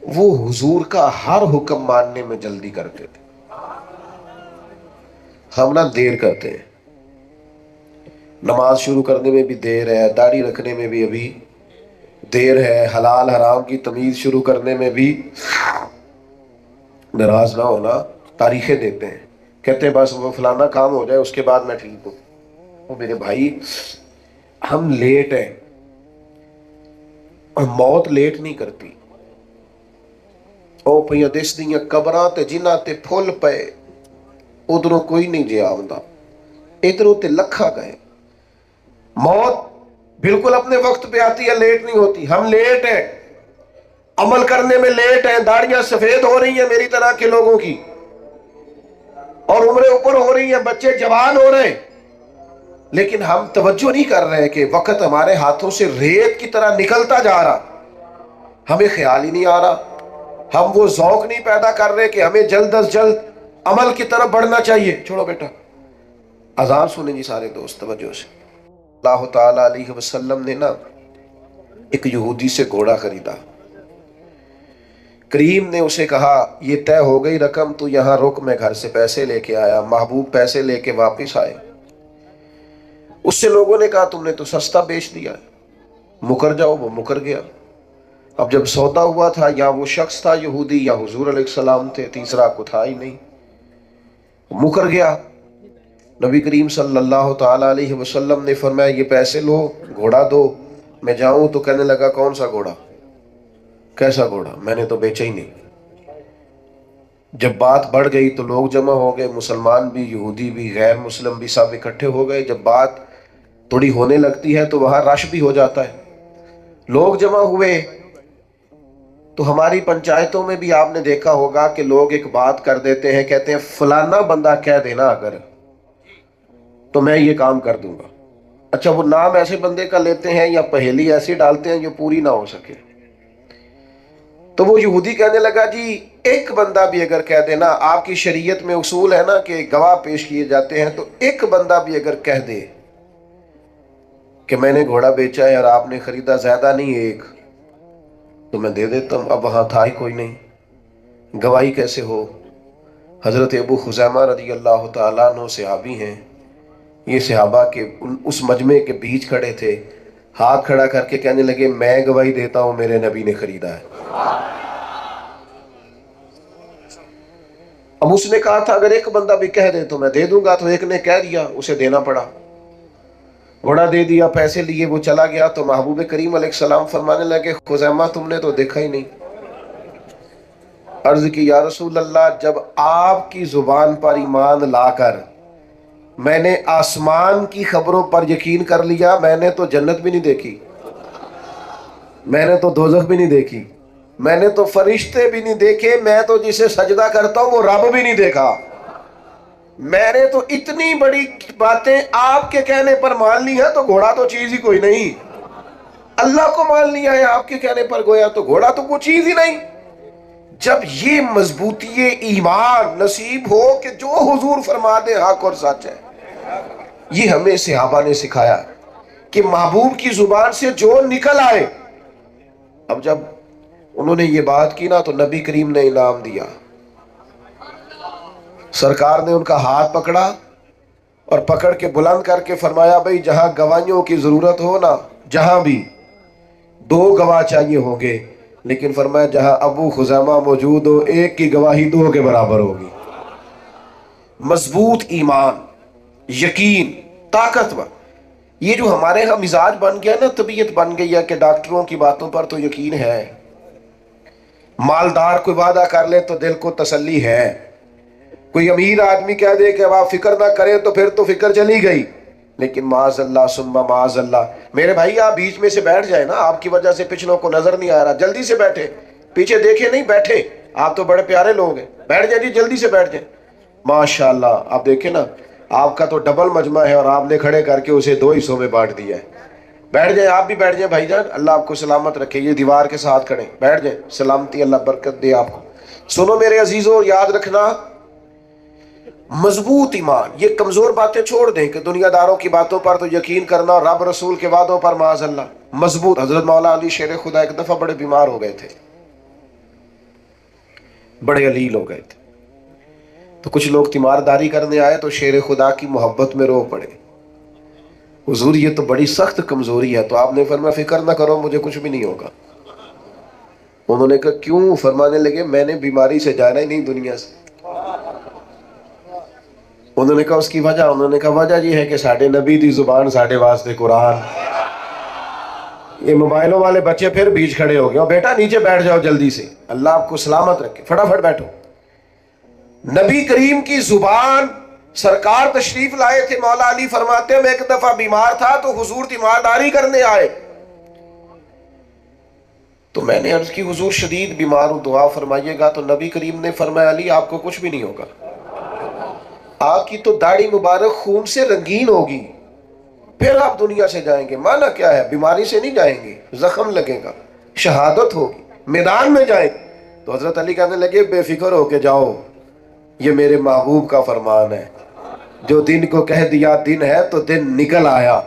وہ حضور کا ہر حکم ماننے میں جلدی کرتے تھے. ہم نہ دیر کرتے ہیں. نماز شروع کرنے میں بھی دیر ہے، داڑھی رکھنے میں بھی ابھی دیر ہے، حلال حرام کی تمیز شروع کرنے میں بھی. ناراض نہ ہونا، تاریخیں دیتے ہیں، کہتے ہیں بس وہ فلانا کام ہو جائے اس کے بعد میں ٹھیک ہوں. وہ میرے بھائی، ہم لیٹ ہیں اور موت لیٹ نہیں کرتی. او پہ دس دیاں قبراں تے جنہاں تے پھل پے، ادھروں کوئی نہیں جے آوندا، ادھروں تے لکھا گئے. موت بالکل اپنے وقت پہ آتی ہے، لیٹ نہیں ہوتی. ہم لیٹ ہیں، عمل کرنے میں لیٹ ہیں. داڑیاں سفید ہو رہی ہیں میری طرح کے لوگوں کی، اور عمریں اوپر ہو رہی ہیں، بچے جوان ہو رہے ہیں، لیکن ہم توجہ نہیں کر رہے کہ وقت ہمارے ہاتھوں سے ریت کی طرح نکلتا جا رہا. ہمیں خیال ہی نہیں آ رہا، ہم وہ ذوق نہیں پیدا کر رہے کہ ہمیں جلد از جلد عمل کی طرف بڑھنا چاہیے. چھوڑو بیٹا، اذان سنیں جی سارے دوست توجہ سے. اللہ تعالیٰ علیہ وسلم نے نا ایک یہودی سے گھوڑا خریدا. کریم نے اسے کہا یہ طے ہو گئی رقم، تو یہاں رک، میں گھر سے پیسے لے کے آیا. محبوب پیسے لے کے واپس آئے. اس سے لوگوں نے کہا تم نے تو سستا بیچ دیا ہے، مکر جاؤ. وہ مکر گیا. اب جب سودا ہوا تھا، یا وہ شخص تھا یہودی یا حضور علیہ السلام تھے، تیسرا کو تھا ہی نہیں، مکر گیا. نبی کریم صلی اللہ تعالیٰ علیہ وسلم نے فرمایا یہ پیسے لو، گھوڑا دو. میں جاؤں تو کہنے لگا کون سا گھوڑا، کیسا گھوڑا، میں نے تو بیچا ہی نہیں. جب بات بڑھ گئی تو لوگ جمع ہو گئے، مسلمان بھی، یہودی بھی، غیر مسلم بھی، سب اکٹھے ہو گئے. جب بات تھوڑی ہونے لگتی ہے تو وہاں رش بھی ہو جاتا ہے. لوگ جمع ہوئے تو ہماری پنچایتوں میں بھی آپ نے دیکھا ہوگا کہ لوگ ایک بات کر دیتے ہیں، کہتے ہیں فلانا بندہ کہہ دینا اگر تو میں یہ کام کر دوں گا. اچھا، وہ نام ایسے بندے کا لیتے ہیں یا پہیلی ایسی ڈالتے ہیں جو پوری نہ ہو سکے. تو وہ یہودی کہنے لگا جی ایک بندہ بھی اگر کہہ دینا، آپ کی شریعت میں اصول ہے نا کہ گواہ پیش کیے جاتے ہیں، تو ایک بندہ بھی اگر کہہ دے کہ میں نے گھوڑا بیچا ہے اور آپ نے خریدا، زیادہ نہیں ایک، تو میں دے دیتا ہوں. اب وہاں تھا ہی کوئی نہیں، گواہی کیسے ہو؟ حضرت ابو خزیمہ رضی اللہ تعالیٰ عنہ صحابی ہیں، یہ صحابہ کے اس مجمع کے بیچ کھڑے تھے. ہاتھ کھڑا کر کے کہنے لگے میں گواہی دیتا ہوں میرے نبی نے خریدا ہے. اب اس نے کہا تھا اگر ایک بندہ بھی کہہ دے تو میں دے دوں گا، تو ایک نے کہہ دیا، اسے دینا پڑا. گھوڑا دے دیا، پیسے لیے، وہ چلا گیا. تو محبوب کریم علیہ السلام فرمانے لگے خزیمہ تم نے تو دیکھا ہی نہیں. عرض کی یا رسول اللہ، جب آپ کی زبان پر ایمان لا کر میں نے آسمان کی خبروں پر یقین کر لیا، میں نے تو جنت بھی نہیں دیکھی، میں نے تو دوزخ بھی نہیں دیکھی، میں نے تو فرشتے بھی نہیں دیکھے، میں تو جسے سجدہ کرتا ہوں وہ رب بھی نہیں دیکھا، میں نے تو اتنی بڑی باتیں آپ کے کہنے پر مان لی ہیں، تو گھوڑا تو چیز ہی کوئی نہیں. اللہ کو مان لیا ہے آپ کے کہنے پر، گویا تو گھوڑا تو کوئی چیز ہی نہیں. جب یہ مضبوطی ایمان نصیب ہو کہ جو حضور فرما دے حق اور سچ ہے، یہ ہمیں صحابہ نے سکھایا کہ محبوب کی زبان سے جو نکل آئے. اب جب انہوں نے یہ بات کی نا تو نبی کریم نے انعام دیا. سرکار نے ان کا ہاتھ پکڑا اور پکڑ کے بلند کر کے فرمایا بھئی جہاں گواہیوں کی ضرورت ہو نا، جہاں بھی 2 گواہ چاہیے ہوں گے، لیکن فرمایا جہاں ابو خزیمہ موجود ہو، ایک کی گواہی 2 کے برابر ہوگی. مضبوط ایمان، یقین، طاقتور. یہ جو ہمارے ہاں مزاج بن گیا نا، طبیعت بن گئی ہے کہ ڈاکٹروں کی باتوں پر تو یقین ہے، مالدار کوئی وعدہ کر لے تو دل کو تسلی ہے، کوئی امیر آدمی کہہ دے کہ اب آپ فکر نہ کریں تو پھر تو فکر چلی گئی. لیکن معاذ اللہ ثم معاذ اللہ. میرے بھائی آپ بیچ میں سے بیٹھ جائیں نا، آپ کی وجہ سے پچھلوں کو نظر نہیں آ رہا، جلدی سے بیٹھے، پیچھے دیکھے نہیں، بیٹھے. آپ تو بڑے پیارے لوگ ہیں، بیٹھ جائیں جی، جلدی سے بیٹھ جائیں. ماشاءاللہ آپ دیکھیں نا، آپ کا تو ڈبل مجمع ہے اور آپ نے کھڑے کر کے اسے 2 حصوں میں بانٹ دیا ہے. بیٹھ جائیں، آپ بھی بیٹھ جائیں بھائی جان، اللہ آپ کو سلامت رکھے. یہ دیوار کے ساتھ کھڑے، بیٹھ جائیں، سلامتی، اللہ برکت دے آپ کو. سنو میرے عزیزوں، یاد رکھنا مضبوط ایمان. یہ کمزور باتیں چھوڑ دیں کہ دنیا داروں کی باتوں پر تو یقین کرنا، رب رسول کے وعدوں پر معاذ اللہ. مضبوط. حضرت مولا علی شیر خدا ایک دفعہ بڑے بیمار ہو گئے تھے، بڑے علیل ہو گئے تھے. تو کچھ لوگ تیمارداری کرنے آئے تو شیر خدا کی محبت میں رو پڑے. حضور یہ تو بڑی سخت کمزوری ہے. تو آپ نے فرمایا فکر نہ کرو مجھے کچھ بھی نہیں ہوگا. انہوں نے کہا کیوں؟ فرمانے لگے میں نے بیماری سے جانا ہی نہیں دنیا سے. انہوں نے کہا اس کی وجہ؟ انہوں نے کہا وجہ یہ ہے کہ ساڈے نبی دی زبان ساڈے واسطے قرآن. یہ موبائلوں والے بچے پھر بیچ کھڑے ہو گئے. اور بیٹا نیچے بیٹھ جاؤ جلدی سے, اللہ آپ کو سلامت رکھے, فٹافٹ بیٹھو. نبی کریم کی زبان, سرکار تشریف لائے تھے. مولا علی فرماتے ہیں میں ایک دفعہ بیمار تھا تو حضور تیمارداری کرنے آئے. تو میں نے عرض کی حضور شدید بیمار ہوں دعا فرمائیے گا. تو نبی کریم نے فرمایا علی آپ کو کچھ بھی نہیں ہوگا. آپ کی تو داڑھی مبارک خون سے رنگین ہوگی, پھر آپ دنیا سے جائیں گے. معنی کیا ہے؟ بیماری سے نہیں جائیں گے, زخم لگے گا, شہادت ہوگی, میدان میں جائیں گے. تو حضرت علی کہنے لگے بے فکر ہو کے جاؤ, یہ میرے محبوب کا فرمان ہے. جو دن کو کہہ دیا دن ہے تو دن نکل آیا,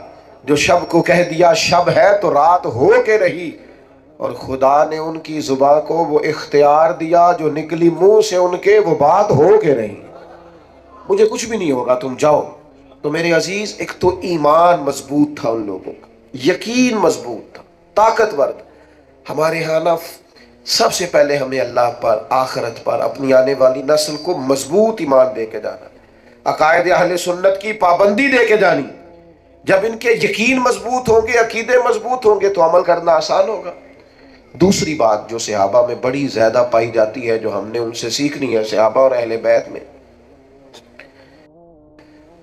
جو شب کو کہہ دیا شب ہے تو رات ہو کے رہی. اور خدا نے ان کی زبان کو وہ اختیار دیا جو نکلی منہ سے ان کے وہ بات ہو کے رہی. مجھے کچھ بھی نہیں ہوگا تم جاؤ. تو میرے عزیز ایک تو ایمان مضبوط تھا ان لوگوں کا, یقین مضبوط تھا, طاقتور تھا. ہمارے ہاں نا سب سے پہلے ہمیں اللہ پر, آخرت پر, اپنی آنے والی نسل کو مضبوط ایمان دے کے جانا, عقائد اہل سنت کی پابندی دے کے جانی. جب ان کے یقین مضبوط ہوں گے, عقیدے مضبوط ہوں گے تو عمل کرنا آسان ہوگا. دوسری بات جو صحابہ میں بڑی زیادہ پائی جاتی ہے, جو ہم نے ان سے سیکھنی ہے, صحابہ اور اہل بیت میں,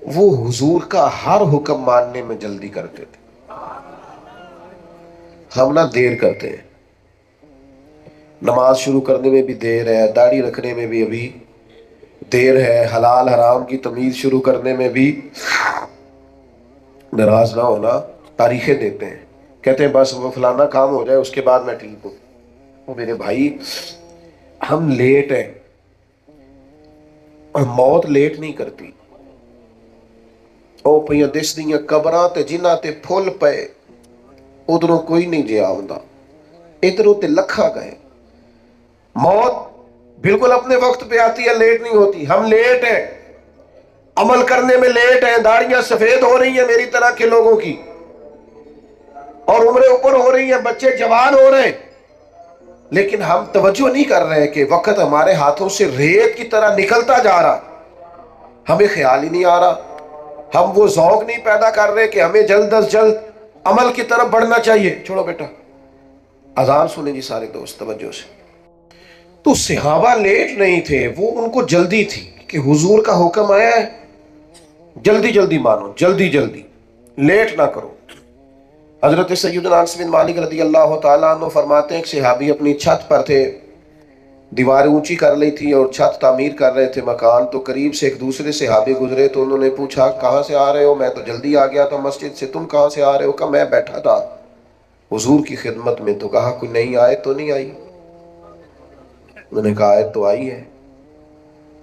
وہ حضور کا ہر حکم ماننے میں جلدی کرتے تھے. ہم نہ دیر کرتے ہیں, نماز شروع کرنے میں بھی دیر ہے, داڑھی رکھنے میں بھی ابھی دیر ہے, حلال حرام کی تمیز شروع کرنے میں بھی. ناراض نہ ہونا, تاریخیں دیتے ہیں, کہتے ہیں بس وہ فلانا کام ہو جائے اس کے بعد میں ٹھیک ہوں. وہ میرے بھائی ہم لیٹ ہیں, اور موت لیٹ نہیں کرتی. او پہ دس دیاں قبراں تے جنہاں تے پھول پے, ادھروں کوئی نہیں جے آوندا, ادھروں تے لکھا گئے. موت بالکل اپنے وقت پہ آتی ہے, لیٹ نہیں ہوتی. ہم لیٹ ہیں, عمل کرنے میں لیٹ ہیں. داڑیاں سفید ہو رہی ہیں میری طرح کے لوگوں کی, اور عمریں اوپر ہو رہی ہیں, بچے جوان ہو رہے ہیں, لیکن ہم توجہ نہیں کر رہے کہ وقت ہمارے ہاتھوں سے ریت کی طرح نکلتا جا رہا. ہمیں خیال ہی نہیں آ رہا, ہم وہ ذوق نہیں پیدا کر رہے کہ ہمیں جلد از جلد عمل کی طرف بڑھنا چاہیے. چھوڑو بیٹا, اذان سنیں جی سارے دوست توجہ سے. تو صحابہ لیٹ نہیں تھے, وہ ان کو جلدی تھی کہ حضور کا حکم آیا ہے, جلدی جلدی مانو, جلدی جلدی, لیٹ نہ کرو. حضرت سیدنا انس بن مالک رضی اللہ تعالیٰ عنہ فرماتے ہیں ایک صحابی اپنی چھت پر تھے, دیواریں اونچی کر لی تھی اور چھت تعمیر کر رہے تھے مکان. تو قریب سے ایک دوسرے صحابی گزرے تو انہوں نے پوچھا کہاں سے آ رہے ہو؟ میں تو جلدی آ گیا تھا مسجد سے, تم کہاں سے آ رہے ہو؟ کہا میں بیٹھا تھا حضور کی خدمت میں. تو کہا کوئی نئی آیت تو نہیں آئی؟ انہوں نے کہا آیت تو آئی ہے.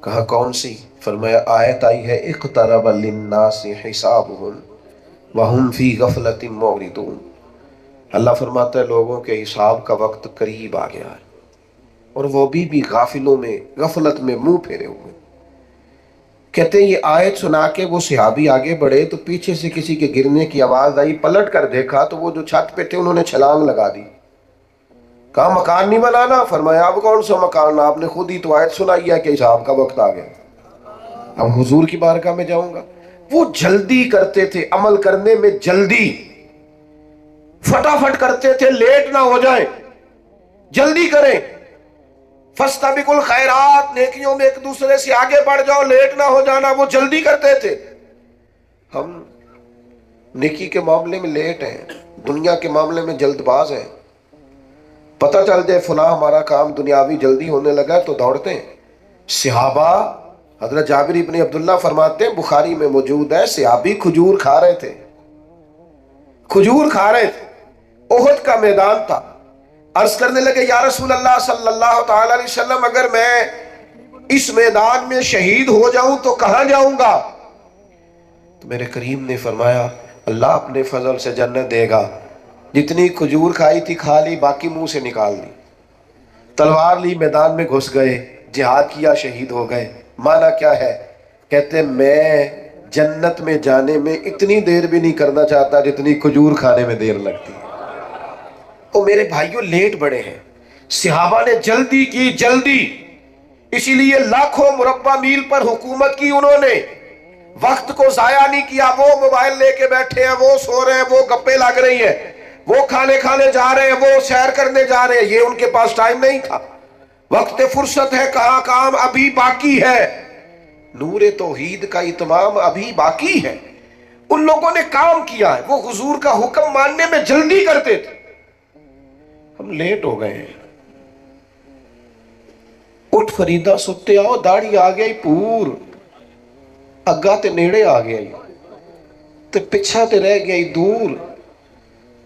کہا کون سی؟ فرمایا آیت آئی ہے اقترب للناس حسابهم وهم فی غفلۃ معرضون. اللہ فرماتا ہے لوگوں کے حساب کا وقت قریب آ گیا ہے, اور وہ بھی غافلوں میں, غفلت میں منہ پھیرے ہوئے. کہتے ہیں یہ آیت سنا کے وہ صحابی آگے بڑھے تو پیچھے سے کسی کے گرنے کی آواز آئی, پلٹ کر دیکھا تو وہ جو چھت پہ تھے انہوں نے چھلانگ لگا دی. کہا مکان نہیں بنانا؟ فرمایا اب کون سا مکان, آپ نے خود ہی تو آیت سنائی ہے کہ حساب کا وقت آ گیا, اب حضور کی بارگاہ میں جاؤں گا. وہ جلدی کرتے تھے, عمل کرنے میں جلدی, فٹافٹ کرتے تھے, لیٹ نہ ہو جائیں, جلدی کریں. فاستبقوا الخیرات, نیکیوں میں ایک دوسرے سے آگے بڑھ جاؤ, لیٹ نہ ہو جانا. وہ جلدی کرتے تھے. ہم نیکی کے معاملے میں لیٹ ہیں, دنیا کے معاملے میں جلد باز ہیں. پتہ چل جائے فلاں ہمارا کام دنیاوی جلدی ہونے لگا تو دوڑتے ہیں. صحابہ, حضرت جابر ابن عبداللہ فرماتے ہیں بخاری میں موجود ہے, صحابی کھجور کھا رہے تھے, کھجور کھا رہے تھے, احد کا میدان تھا. عرض کرنے لگے یا رسول اللہ صلی اللہ تعالی علیہ وسلم اگر میں اس میدان میں شہید ہو جاؤں تو کہاں جاؤں گا؟ تو میرے کریم نے فرمایا اللہ اپنے فضل سے جنت دے گا. جتنی کھجور کھائی تھی کھا لی, باقی منہ سے نکال دی, تلوار لی, میدان میں گھس گئے, جہاد کیا شہید ہو گئے. معنی کیا ہے؟ کہتے میں جنت میں جانے میں اتنی دیر بھی نہیں کرنا چاہتا جتنی کھجور کھانے میں دیر لگتی ہے. او میرے بھائیوں لیٹ بڑے ہیں. صحابہ نے جلدی کی، جلدی، اسی لیے لاکھوں مربع میل پر حکومت کی انہوں نے، وقت کو ضائع نہیں کیا. وہ موبائل لے کے بیٹھے ہیں، وہ سو رہے ہیں، وہ گپے لگ رہی ہیں، وہ کھانے جا رہے ہیں، وہ سیر کرنے جا رہے ہیں. یہ ان کے پاس ٹائم نہیں تھا. وقت فرصت ہے، کہاں کام ابھی باقی ہے، نور توحید کا اتمام ابھی باقی ہے. ان لوگوں نے کام کیا ہے، وہ حضور کا حکم ماننے میں جلدی کرتے تھے. ہم لیٹ ہو گئے ہیں. اٹھ فریدہ ستے آؤ، داڑھی آ گئی پور، اگا تے نیڑے آ گیا تے پچھا تے رہ گئی دور.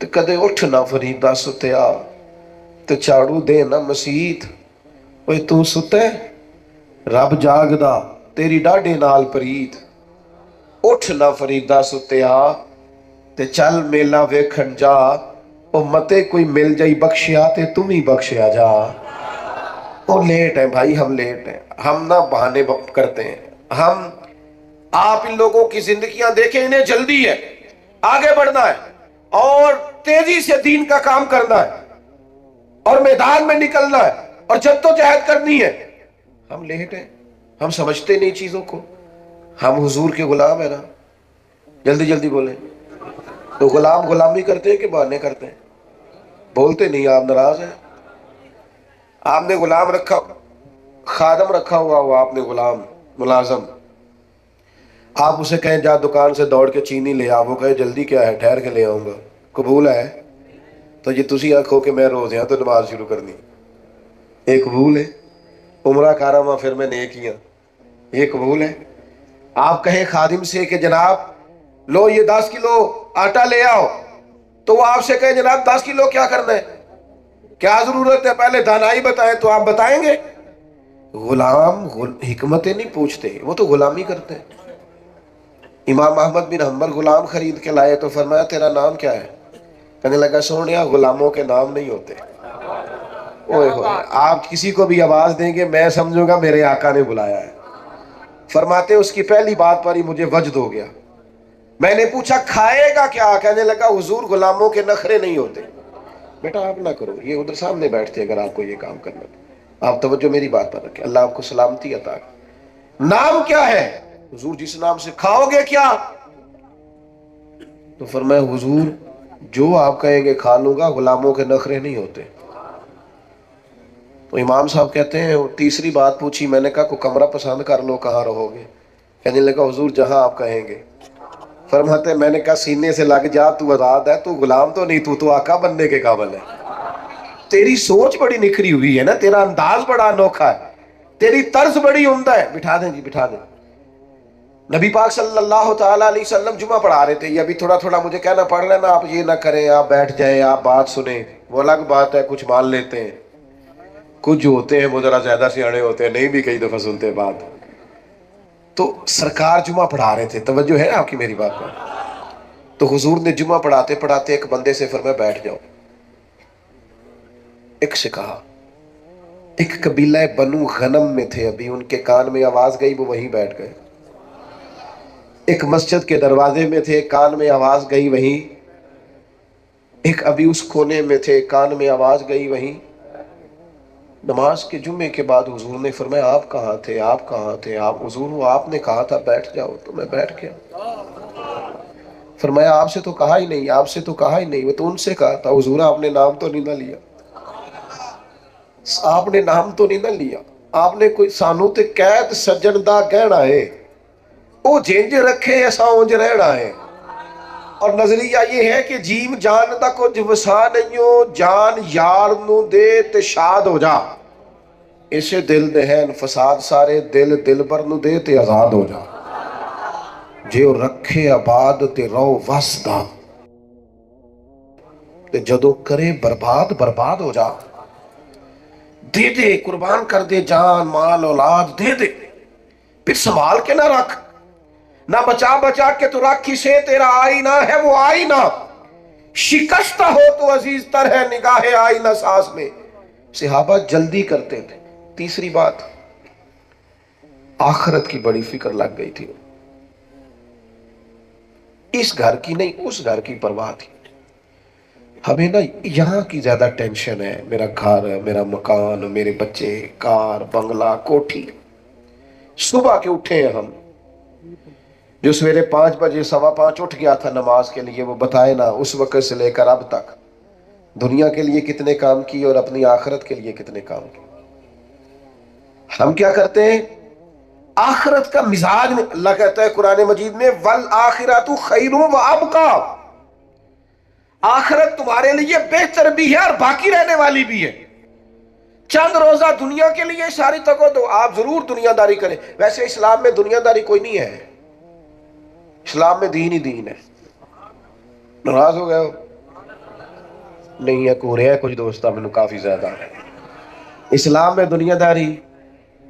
تے کدے اٹھ نہ فریدہ ستے آ تے چاڑو دے نہ مسیت. اوے تو ستے رب جاگدا تیری ڈاڈے نال پریت. اٹھ نہ فریدہ ستے آ تے چل میلہ ویکھن جا. او متے کوئی مل جائی بخشیا تے تم ہی بخشیا جا. وہ لیٹ ہیں بھائی، ہم لیٹ ہیں. ہم نہ بہانے کرتے ہیں. ہم آپ ان لوگوں کی زندگیاں دیکھیں، انہیں جلدی ہے، آگے بڑھنا ہے اور تیزی سے دین کا کام کرنا ہے اور میدان میں نکلنا ہے اور جدوجہد کرنی ہے. ہم لیٹ ہیں، ہم سمجھتے نہیں چیزوں کو. ہم حضور کے غلام ہیں نا. جلدی جلدی بولیں. تو غلام غلامی کرتے ہیں کہ بہانے کرتے ہیں؟ بولتے نہیں، آپ ناراض ہیں. آپ نے غلام رکھا، خادم رکھا ہوا آپ نے غلام ملازم. آپ اسے کہیں جا دکان سے دوڑ کے چینی لے آ، وہ کہے جلدی کیا ہے، ٹھہر کے لے آؤں گا. قبول ہے؟ تو یہ تسی آنکھو کہ میں روز یہاں تو نماز شروع کرنی. یہ قبول ہے؟ عمرہ کارا ماں پھر میں نیکیاں، یہ قبول ہے؟ آپ کہیں خادم سے کہ جناب لو یہ 10 کلو آٹا لے آؤ، تو وہ آپ سے کہیں جناب 10 کلو کیا کرنا ہے، کیا ضرورت ہے، پہلے دانائی بتائیں تو آپ بتائیں گے. غلام حکمتیں نہیں پوچھتے، وہ تو غلامی کرتے ہیں. امام احمد بن حنبل غلام خرید کے لائے تو فرمایا تیرا نام کیا ہے؟ کہنے لگا سونیا غلاموں کے نام نہیں ہوتے. اوئے ہوئے، آپ کسی کو بھی آواز دیں گے میں سمجھوں گا میرے آقا نے بلایا ہے. فرماتے اس کی پہلی بات پر ہی مجھے وجد ہو گیا. میں نے پوچھا کھائے گا کیا؟ کہنے لگا حضور غلاموں کے نخرے نہیں ہوتے. بیٹا آپ نہ کرو، یہ ادھر سامنے بیٹھتے اگر آپ کو یہ کام کرنا تو آپ توجہ میری بات پر رکھیں. اللہ آپ کو سلامتی عطا کرے. نام کیا ہے؟ حضور جس نام سے کھاؤ گے کیا؟ تو فرمایا حضور جو آپ کہیں گے کھا لوں گا، غلاموں کے نخرے نہیں ہوتے. تو امام صاحب کہتے ہیں تیسری بات پوچھی، میں نے کہا کوئی کمرہ پسند کر لو، کہاں رہو گے؟ کہنے لگا حضور جہاں آپ کہیں گے. فرماتے میں نے کہا سینے سے لگ جا، تو آزاد ہے، تو غلام تو نہیں، تو آقا بننے کے قابل ہے. تیری سوچ بڑی نکھری ہوئی ہے نا، تیرا انداز بڑا انوکھا ہے، تیری طرز بڑی عمدہ ہے. بٹھا دیں جی بٹھا دیں. نبی پاک صلی اللہ تعالیٰ علیہ وسلم جمعہ پڑھا رہے تھے. یہ ابھی تھوڑا تھوڑا مجھے کہنا پڑ رہا ہے نا، آپ یہ نہ کریں، آپ بیٹھ جائیں، آپ بات سنیں، وہ الگ بات ہے. کچھ مان لیتے ہیں، کچھ جو ہوتے ہیں وہ ذرا زیادہ سیانے ہوتے ہیں، نہیں بھی کئی دفعہ سنتے بات. تو سرکار جمعہ پڑھا رہے تھے، توجہ ہے آپ کی میری بات پر. تو حضور نے جمعہ پڑھاتے پڑھاتے ایک بندے سے فرمایا بیٹھ جاؤ. ایک سے کہا، ایک قبیلہ بنو غنم میں تھے، ابھی ان کے کان میں آواز گئی، وہ وہیں بیٹھ گئے. ایک مسجد کے دروازے میں تھے، کان میں آواز گئی وہیں. ایک ابھی اس کونے میں تھے، کان میں آواز گئی وہیں. نماز کے جمعے کے بعد حضور نے فرمایا آپ کہاں تھے، آپ کہاں تھے؟ آپ حضور وہ آپ نے کہا تھا بیٹھ جاؤ تو میں بیٹھ گیا. فرمایا آپ سے تو کہا ہی نہیں، آپ سے تو کہا ہی نہیں، وہ تو ان سے کہا تھا. حضور آپ نے نام تو نہیں نہ لیا، آپ نے نام تو نہیں نہ لیا. آپ نے کوئی سانو تے قید سجن دا کہنا ہے، او جنج رکھے ایسا اونج رہنا ہے. اور نظریہ یہ ہے کہ جیم جان دا کچھ وسا نہیں ہو، جان یار نو دے تے شاد ہو جا. اسے دل دہن فساد سارے، دل دل بر نو دے تے آزاد ہو جا. جے رکھے آباد تے رو وسدا، تے جدو کرے برباد برباد ہو جا. دے دے قربان کر دے جان مال اولاد دے دے، پھر سنبھال کے نہ رکھ. نہ بچا بچا کے تو رکھ اسے، تیرا آئینہ ہے وہ آئینہ. شکستہ ہو تو عزیز تر ہے نگاہ آئینہ ساز میں. صحابہ جلدی کرتے تھے. تیسری بات آخرت کی بڑی فکر لگ گئی تھی، اس گھر کی نہیں اس گھر کی پرواہ تھی۔ ہمیں نا یہاں کی زیادہ ٹینشن ہے، میرا گھر، میرا مکان، میرے بچے، کار، بنگلہ، کوٹھی۔ صبح کے اٹھے ہیں ہم، جو سویرے 5 بجے 5:15 اٹھ گیا تھا نماز کے لیے، وہ بتائے نا اس وقت سے لے کر اب تک دنیا کے لیے کتنے کام کیے اور اپنی آخرت کے لیے کتنے کام کیے۔ ہم کیا کرتے ہیں؟ آخرت کا مزاج میں، اللہ کہتا ہے قرآن مجید میں وَالْآخِرَةُ خَيْرٌ وَأَبْقَىٰ، آخرت تمہارے لیے بہتر بھی ہے اور باقی رہنے والی بھی ہے۔ چند روزہ دنیا کے لیے ساری تک تو آپ ضرور دنیا داری کریں، ویسے اسلام میں دنیا داری کوئی نہیں ہے، اسلام میں دین ہی دین ہے۔ ناراض ہو گئے ہو؟ نہیں ہے، کو رہے ہیں کچھ دوست میں کافی زیادہ۔ اسلام میں دنیا داری،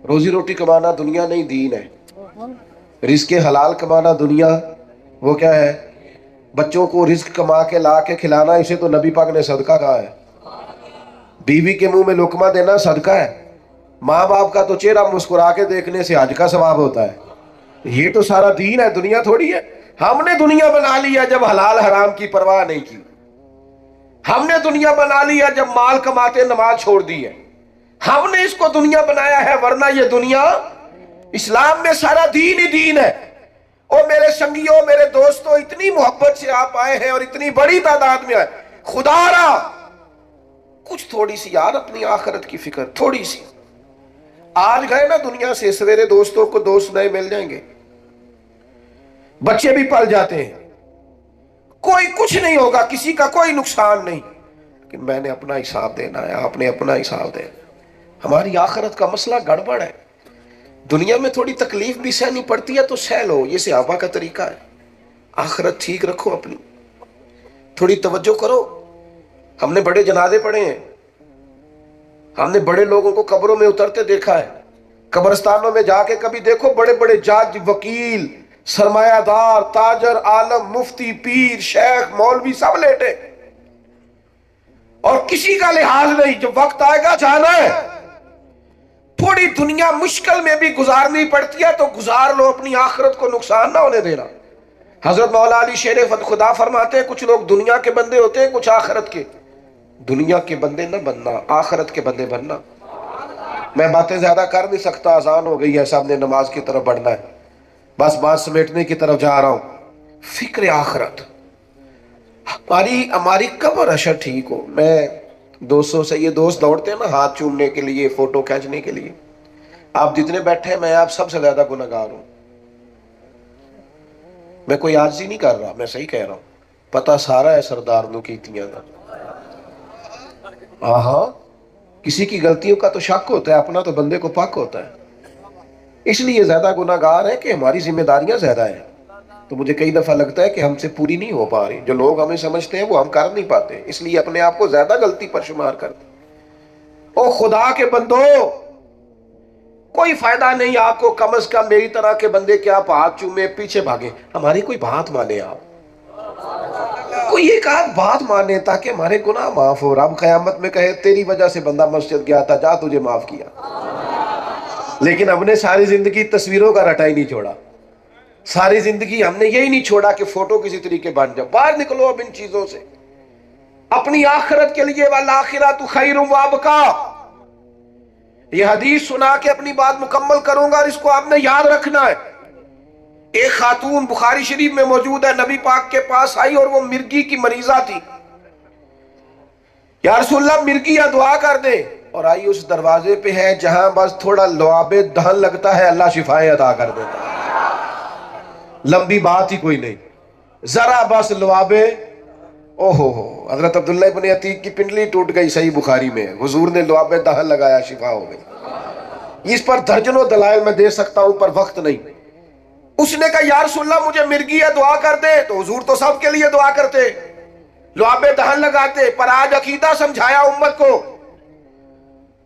روزی روٹی کمانا دنیا نہیں دین ہے، رزق حلال کمانا دنیا، وہ کیا ہے؟ بچوں کو رزق کما کے لا کے کھلانا، اسے تو نبی پاک نے صدقہ کہا ہے۔ بیوی کے منہ میں لقمہ دینا صدقہ ہے۔ ماں باپ کا تو چہرہ مسکرا کے دیکھنے سے حج کا ثواب ہوتا ہے۔ یہ تو سارا دین ہے، دنیا تھوڑی ہے۔ ہم نے دنیا بنا لیا جب حلال حرام کی پرواہ نہیں کی، ہم نے دنیا بنا لیا جب مال کماتے نماز چھوڑ دی ہے، ہم نے اس کو دنیا بنایا ہے، ورنہ یہ دنیا، اسلام میں سارا دین ہی دین ہے۔ اور میرے سنگیوں، میرے دوستوں، اتنی محبت سے آپ آئے ہیں اور اتنی بڑی تعداد میں آئے، خدا را کچھ تھوڑی سی یار اپنی آخرت کی فکر، تھوڑی سی۔ آج گئے نا دنیا سے، سویرے دوستوں کو دوست نئے مل جائیں گے، بچے بھی پل جاتے ہیں، کوئی کچھ نہیں ہوگا، کسی کا کوئی نقصان نہیں، لیکن میں نے اپنا حساب دینا ہے، آپ نے اپنا حساب دینا۔ ہماری آخرت کا مسئلہ گڑبڑ ہے۔ دنیا میں تھوڑی تکلیف بھی سہنی پڑتی ہے تو سہ لو، یہ صحابہ کا طریقہ ہے۔ آخرت ٹھیک رکھو اپنی، تھوڑی توجہ کرو۔ ہم نے بڑے جنازے پڑھے ہیں، ہم نے بڑے لوگوں کو قبروں میں اترتے دیکھا ہے۔ قبرستانوں میں جا کے کبھی دیکھو، بڑے بڑے جج، وکیل، سرمایہ دار، تاجر، عالم، مفتی، پیر، شیخ، مولوی سب لیٹے، اور کسی کا لحاظ نہیں۔ جب وقت آئے گا جانا ہے، تھوڑی دنیا مشکل میں بھی گزارنی پڑتی ہے تو گزار لو، اپنی آخرت کو نقصان نہ ہونے دینا۔ حضرت مولا علی شیر خدا فرماتے ہیں کچھ لوگ دنیا کے بندے ہوتے ہیں، کچھ آخرت کے۔ دنیا کے بندے نہ بننا، آخرت کے بندے بننا۔ میں باتیں زیادہ کر نہیں سکتا، اذان ہو گئی ہے، سب نے نماز کی طرف بڑھنا ہے، بس بات سمیٹنے کی طرف جا رہا ہوں۔ فکر آخرت، ہماری قبر اشر ٹھیک ہو۔ میں دوستوں سے، یہ دوست دوڑتے ہیں نا ہاتھ چومنے کے لیے، فوٹو کھینچنے کے لیے، آپ جتنے بیٹھے ہیں میں آپ سب سے زیادہ گنہگار ہوں۔ میں کوئی عاجزی نہیں کر رہا، میں صحیح کہہ رہا ہوں، پتہ سارا ہے سردار نو کیتیاں دا۔ ہاں، کسی کی غلطیوں کا تو شک ہوتا ہے، اپنا تو بندے کو پاک ہوتا ہے۔ اس لیے زیادہ گنہگار ہے کہ ہماری ذمہ داریاں زیادہ ہیں، تو مجھے کئی دفعہ لگتا ہے کہ ہم سے پوری نہیں ہو پا رہی، جو لوگ ہمیں سمجھتے ہیں وہ ہم کر نہیں پاتے، اس لیے اپنے آپ کو زیادہ غلطی پر شمار کرتے۔ او خدا کے بندو، کوئی فائدہ نہیں آپ کو، کم از کم میری طرح کے بندے کہ آپ ہاتھ چومے پیچھے بھاگے، ہماری کوئی بات مانے، آپ کوئی ایک آدھ بات مانے تاکہ ہمارے گناہ معاف ہو۔ رب قیامت میں کہے تیری وجہ سے بندہ مسجد گیا تھا، جا تجھے معاف کیا۔ لیکن ہم نے ساری زندگی تصویروں کا رٹا ہی نہیں چھوڑا، ساری زندگی ہم نے یہی نہیں چھوڑا کہ فوٹو کسی طریقے بن جائے۔ باہر نکلو اب ان چیزوں سے، اپنی آخرت کے لیے وَالْآخِرَةُ خَيْرٌ وَأَبْقَىٰ۔ یہ حدیث سنا کے اپنی بات مکمل کروں گا، اور اس کو آپ نے یاد رکھنا ہے۔ ایک خاتون بخاری شریف میں موجود ہے، نبی پاک کے پاس آئی اور وہ مرگی کی مریضہ تھی۔ یا رسول اللہ مرگی دعا کر دے، اور آئی اس دروازے پہ ہے جہاں بس تھوڑا لعاب دہن لگتا ہے، اللہ شفائیں عطا کر دیتا ہے۔ لمبی بات ہی کوئی نہیں، ذرا بس لعاب، اوہو ہو، حضرت عبداللہ ابن عتیق کی پنڈلی ٹوٹ گئی، صحیح بخاری میں، حضور نے لعاب دہن لگایا، شفا ہو گئی۔ اس پر درجنوں دلائل میں دے سکتا ہوں پر وقت نہیں۔ اس نے کہا یا رسول اللہ مجھے مرگی ہے، دعا کر دے، تو حضور تو سب کے لیے دعا کرتے، لعاب دہن لگاتے، پر آج عقیدہ سمجھایا امت کو۔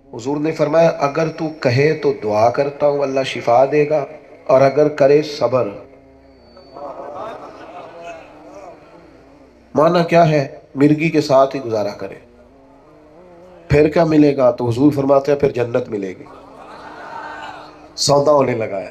حضور نے فرمایا اگر تو کہے تو دعا کرتا ہوں اللہ شفا دے گا، اور اگر کرے صبر۔ معنی کیا ہے؟ مرگی کے ساتھ ہی گزارا کرے، پھر کیا ملے گا؟ تو حضور فرماتے ہیں پھر جنت ملے گی۔ سودا ہونے لگا ہے۔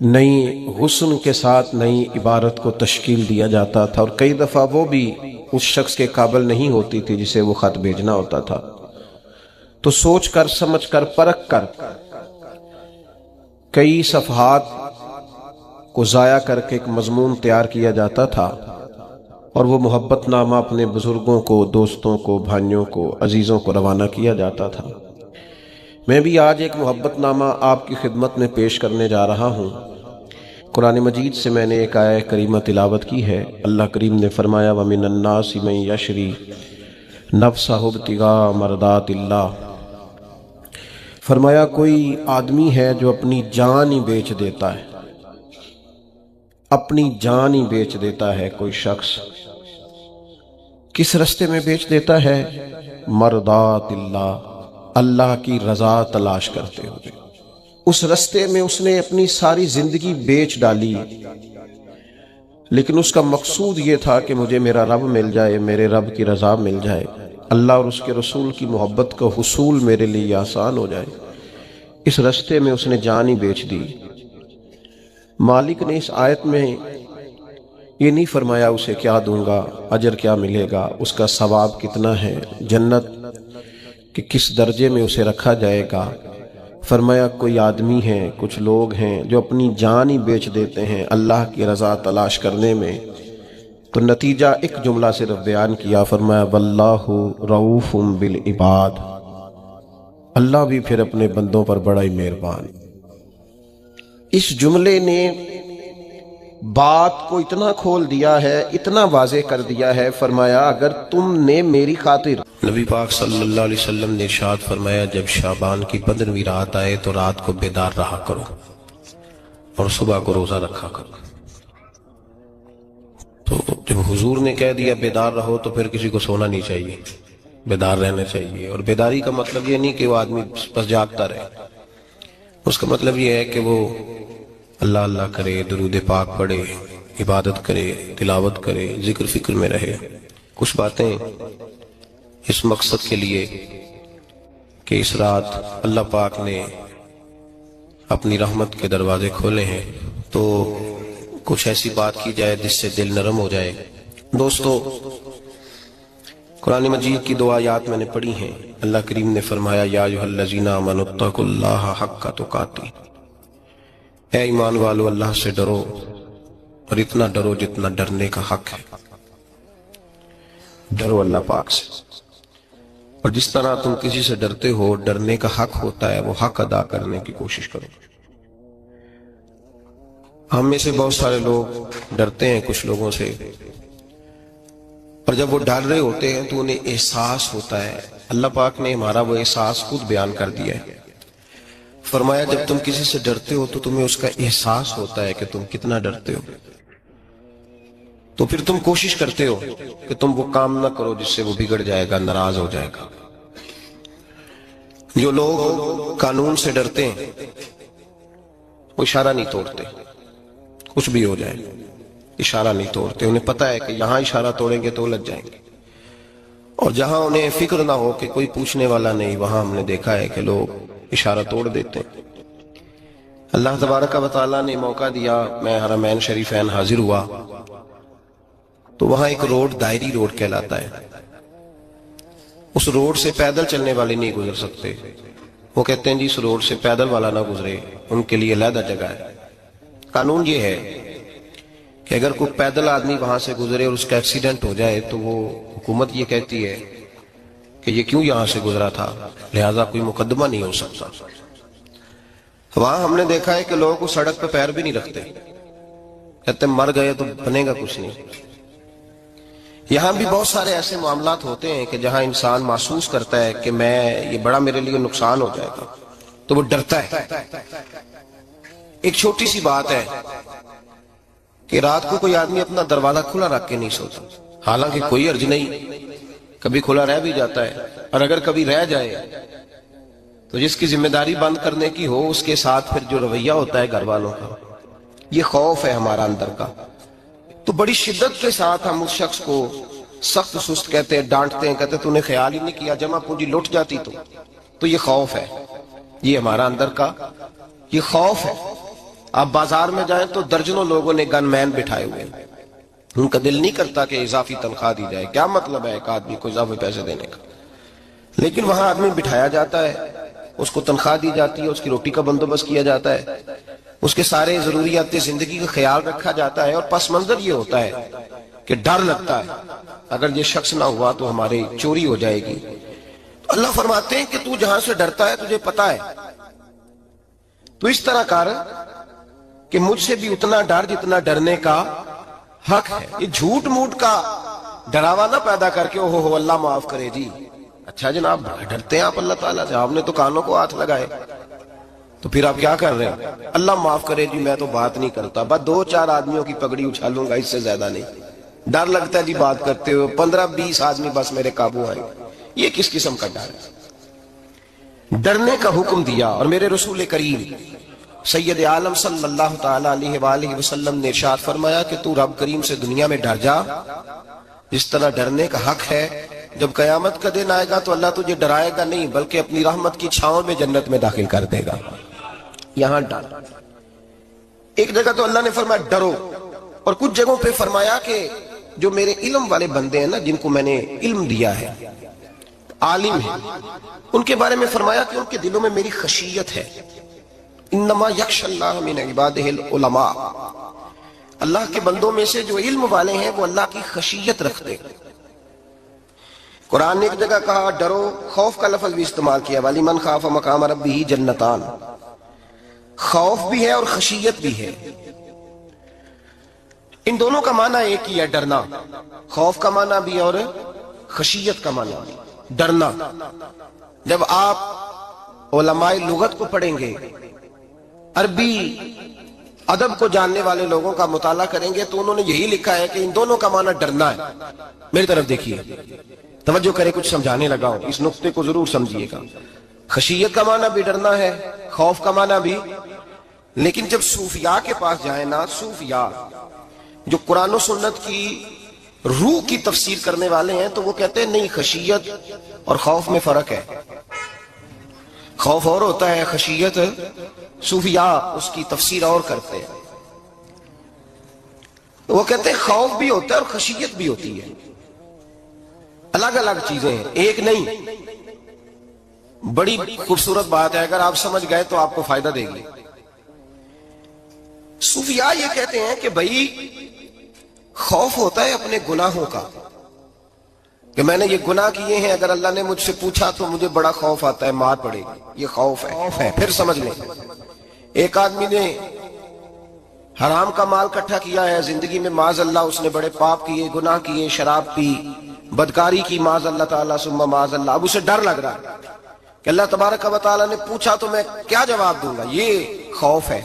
نئی حسن کے ساتھ نئی عبارت کو تشکیل دیا جاتا تھا، اور کئی دفعہ وہ بھی اس شخص کے قابل نہیں ہوتی تھی جسے وہ خط بھیجنا ہوتا تھا، تو سوچ کر سمجھ کر پرکھ کر کئی صفحات کو ضائع کر کے ایک مضمون تیار کیا جاتا تھا، اور وہ محبت نامہ اپنے بزرگوں کو، دوستوں کو، بھائیوں کو، عزیزوں کو روانہ کیا جاتا تھا۔ میں بھی آج ایک محبت نامہ آپ کی خدمت میں پیش کرنے جا رہا ہوں۔ قرآن مجید سے میں نے ایک آیہ کریمہ تلاوت کی ہے۔ اللہ کریم نے فرمایا وَمِنَ النَّاسِ مَن يَشْرِي نَفْسَهُ ابْتِغَاءَ مَرْضَاتِ اللَّهِ، فرمایا کوئی آدمی ہے جو اپنی جان ہی بیچ دیتا ہے، اپنی جان ہی بیچ دیتا ہے۔ کوئی شخص کس رستے میں بیچ دیتا ہے؟ مرضات اللہ، اللہ کی رضا تلاش کرتے ہوئے۔ اس رستے میں اس نے اپنی ساری زندگی بیچ ڈالی، لیکن اس کا مقصود یہ تھا کہ مجھے میرا رب مل جائے، میرے رب کی رضا مل جائے، اللہ اور اس کے رسول کی محبت کا حصول میرے لیے آسان ہو جائے۔ اس رستے میں اس نے جان ہی بیچ دی۔ مالک نے اس آیت میں یہ نہیں فرمایا اسے کیا دوں گا، اجر کیا ملے گا، اس کا ثواب کتنا ہے، جنت کہ کس درجے میں اسے رکھا جائے گا۔ فرمایا کوئی آدمی ہے، کچھ لوگ ہیں جو اپنی جان ہی بیچ دیتے ہیں اللہ کی رضا تلاش کرنے میں۔ تو نتیجہ ایک جملہ صرف بیان کیا، فرمایا واللہ رؤوف بالعباد، اللہ بھی پھر اپنے بندوں پر بڑا ہی مہربان۔ اس جملے نے بات کو اتنا کھول دیا ہے، اتنا واضح کر دیا ہے۔ فرمایا اگر تم نے میری خاطر، نبی پاک صلی اللہ علیہ وسلم نے ارشاد فرمایا جب شعبان کی 15ویں رات آئے تو رات کو بیدار رہا کرو اور صبح کو روزہ رکھا کرو۔ تو جب حضور نے کہہ دیا بیدار رہو تو پھر کسی کو سونا نہیں چاہیے، بیدار رہنا چاہیے۔ اور بیداری کا مطلب یہ نہیں کہ وہ آدمی بس جاگتا رہے، اس کا مطلب یہ ہے کہ وہ اللہ اللہ کرے، درود پاک پڑھے، عبادت کرے، تلاوت کرے، ذکر فکر میں رہے۔ کچھ باتیں اس مقصد کے لیے کہ اس رات اللہ پاک نے اپنی رحمت کے دروازے کھولے ہیں، تو کچھ ایسی بات کی جائے جس سے دل نرم ہو جائے۔ دوستو، قرآن مجید کی 2 آیات میں نے پڑھی ہیں۔ اللہ کریم نے فرمایا یا ایھا الذین آمنوا اتقوا اللہ حق تقاتہ، اے ایمان والو اللہ سے ڈرو، اور اتنا ڈرو جتنا ڈرنے کا حق ہے۔ ڈرو اللہ پاک سے، اور جس طرح تم کسی سے ڈرتے ہو، ڈرنے کا حق ہوتا ہے، وہ حق ادا کرنے کی کوشش کرو۔ ہم میں سے بہت سارے لوگ ڈرتے ہیں کچھ لوگوں سے، اور جب وہ ڈر رہے ہوتے ہیں تو انہیں احساس ہوتا ہے۔ اللہ پاک نے ہمارا وہ احساس خود بیان کر دیا ہے۔ فرمایا جب تم کسی سے ڈرتے ہو تو تمہیں اس کا احساس ہوتا ہے کہ تم کتنا ڈرتے ہو، تو پھر تم کوشش کرتے ہو کہ تم وہ کام نہ کرو جس سے وہ بگڑ جائے گا، ناراض ہو جائے گا۔ جو لوگ قانون سے ڈرتے ہیں وہ اشارہ نہیں توڑتے، کچھ بھی ہو جائے اشارہ نہیں توڑتے۔ انہیں پتہ ہے کہ یہاں اشارہ توڑیں گے تو الجھ جائیں گے، اور جہاں انہیں فکر نہ ہو کہ کوئی پوچھنے والا نہیں، وہاں ہم نے دیکھا ہے کہ لوگ اشارہ توڑ دیتے ہیں۔ اللہ تبارک و تعالیٰ نے موقع دیا، میں حرمین شریفین حاضر ہوا تو وہاں ایک روڈ دائری روڈ کہلاتا ہے۔ اس روڈ سے پیدل چلنے والے نہیں گزر سکتے۔ وہ کہتے ہیں جی اس روڈ سے پیدل والا نہ گزرے، ان کے لیے علیحدہ جگہ ہے۔ قانون یہ ہے کہ اگر کوئی پیدل آدمی وہاں سے گزرے اور اس کا ایکسیڈنٹ ہو جائے تو وہ حکومت یہ کہتی ہے کہ یہ کیوں یہاں سے گزرا تھا، لہٰذا کوئی مقدمہ نہیں ہو سکتا۔ وہاں ہم نے دیکھا ہے کہ لوگ اس سڑک پہ پیر بھی نہیں رکھتے، کہتے مر گئے تو بنے گا کچھ نہیں۔ یہاں بھی بہت سارے ایسے معاملات ہوتے ہیں کہ جہاں انسان محسوس کرتا ہے کہ یہ بڑا میرے لیے نقصان ہو جائے گا، تو وہ ڈرتا ہے۔ ایک چھوٹی سی بات ہے کہ رات کو کوئی آدمی اپنا دروازہ کھلا رکھ کے نہیں سوتا، حالانکہ کوئی حرج نہیں، کبھی کھلا رہ بھی جاتا ہے، اور اگر کبھی رہ جائے تو جس کی ذمہ داری بند کرنے کی ہو اس کے ساتھ پھر جو رویہ ہوتا ہے گھر والوں کا، یہ خوف ہے ہمارا اندر کا، تو بڑی شدت کے ساتھ ہم اس شخص کو سخت سست کہتے ہیں، ڈانٹتے ہیں، کہتے ہیں تو نے خیال ہی نہیں کیا، جمع پونجی لٹ جاتی تو یہ خوف ہے، یہ ہمارا اندر کا یہ خوف ہے۔ آپ بازار میں جائیں تو درجنوں لوگوں نے گن مین بٹھائے ہوئے ہیں، ان کا دل نہیں کرتا کہ اضافی تنخواہ دی جائے، کیا مطلب ہے ایک آدمی کو اضافی پیسے دینے کا، لیکن وہاں آدمی بٹھایا جاتا ہے، اس کو تنخواہ دی جاتی ہے، اس کی روٹی کا بندوبست کیا جاتا ہے، اس کے سارے ضروریات زندگی کا خیال رکھا جاتا ہے، اور پس منظر یہ ہوتا ہے کہ ڈر لگتا ہے اگر یہ شخص نہ ہوا تو ہماری چوری ہو جائے گی۔ اللہ فرماتے ہیں کہ تو جہاں سے ڈرتا ہے تجھے پتا ہے، تو اس طرح کر کہ مجھ سے بھی اتنا ڈر جتنا ڈرنے کا حق ہے۔ یہ جھوٹ موٹ کا ڈراوا نہ پیدا کر کے اوہ اللہ معاف کرے جی، اچھا جناب ڈرتے ہیں آپ اللہ تعالیٰ سے، آپ نے تو کانوں کو ہاتھ لگائے، تو پھر آپ کیا کر رہے ہیں؟ اللہ معاف کرے جی میں تو بات نہیں کرتا، بس 2-4 آدمیوں کی پگڑی اچھالوں گا، اس سے زیادہ نہیں، ڈر لگتا ہے جی بات کرتے ہوئے 15-20 آدمی بس میرے قابو آئے۔ یہ کس قسم کا ڈر ہے؟ ڈرنے کا حکم دیا، اور میرے رسول کریم سید عالم صلی اللہ تعالی علیہ وآلہ وسلم نے ارشاد فرمایا کہ تو رب کریم سے دنیا میں ڈر جا جس طرح ڈرنے کا حق ہے، جب قیامت کا دن آئے گا تو اللہ تجھے ڈرائے گا نہیں بلکہ اپنی رحمت کی چھاؤں میں جنت میں داخل کر دے گا۔ یہاں ڈر، ایک جگہ تو اللہ نے فرمایا ڈرو، اور کچھ جگہوں پہ فرمایا کہ جو میرے علم والے بندے ہیں نا، جن کو میں نے علم دیا ہے، عالم ہیں، ان کے بارے میں فرمایا کہ ان کے دلوں میں میری خشیت ہے۔ انما یخشی اللہ من عبادہ العلماء، اللہ کے بندوں میں سے جو علم والے ہیں وہ اللہ کی خشیت رکھتے ہیں۔ قرآن نے ایک جگہ کہا ڈرو، خوف کا لفظ بھی استعمال کیا، وَلِمَنْ خَافَ مَقَامَ رَبِّهِ جَنَّتَانِ، خوف بھی ہے اور خشیت بھی ہے، ان دونوں کا معنی ایک ہی ہے، ڈرنا، خوف کا معنی بھی اور خشیت کا معنی بھی، ڈرنا۔ جب آپ علماء لغت کو پڑھیں گے، عربی ادب کو جاننے والے لوگوں کا مطالعہ کریں گے تو انہوں نے یہی لکھا ہے کہ ان دونوں کا معنی ڈرنا ہے۔ میری طرف دیکھیے، توجہ کرے، کچھ سمجھانے لگا ہوں، اس نقطے کو ضرور سمجھیے گا۔ خشیت کا معنی بھی ڈرنا ہے، خوف کا معنی بھی، لیکن جب صوفیاء کے پاس جائیں نا، صوفیاء جو قرآن و سنت کی روح کی تفسیر کرنے والے ہیں، تو وہ کہتے ہیں نہیں، خشیت اور خوف میں فرق ہے، خوف اور ہوتا ہے، خشیت صوفیاء اس کی تفسیر اور کرتے ہیں۔ وہ کہتے ہیں خوف بھی ہوتا ہے اور خشیت بھی ہوتی ہے، الگ الگ چیزیں ہیں، ایک نہیں۔ بڑی خوبصورت بات ہے، اگر آپ سمجھ گئے تو آپ کو فائدہ دے گی۔ صوفیاء یہ کہتے ہیں کہ بھائی خوف ہوتا ہے اپنے گناہوں کا، کہ میں نے یہ گناہ کیے ہیں، اگر اللہ نے مجھ سے پوچھا تو مجھے بڑا خوف آتا ہے، مار پڑے گی، یہ خوف ہے۔ پھر سمجھ لیں، ایک آدمی نے حرام کا مال اکٹھا کیا ہے زندگی میں، معاذ اللہ اس نے بڑے پاپ کیے، گناہ کیے، شراب پی، بدکاری کی، معاذ اللہ تعالیٰ ثم معاذ اللہ، اب اسے ڈر لگ رہا ہے کہ اللہ تبارک و تعالیٰ نے پوچھا تو میں کیا جواب دوں گا، یہ خوف ہے۔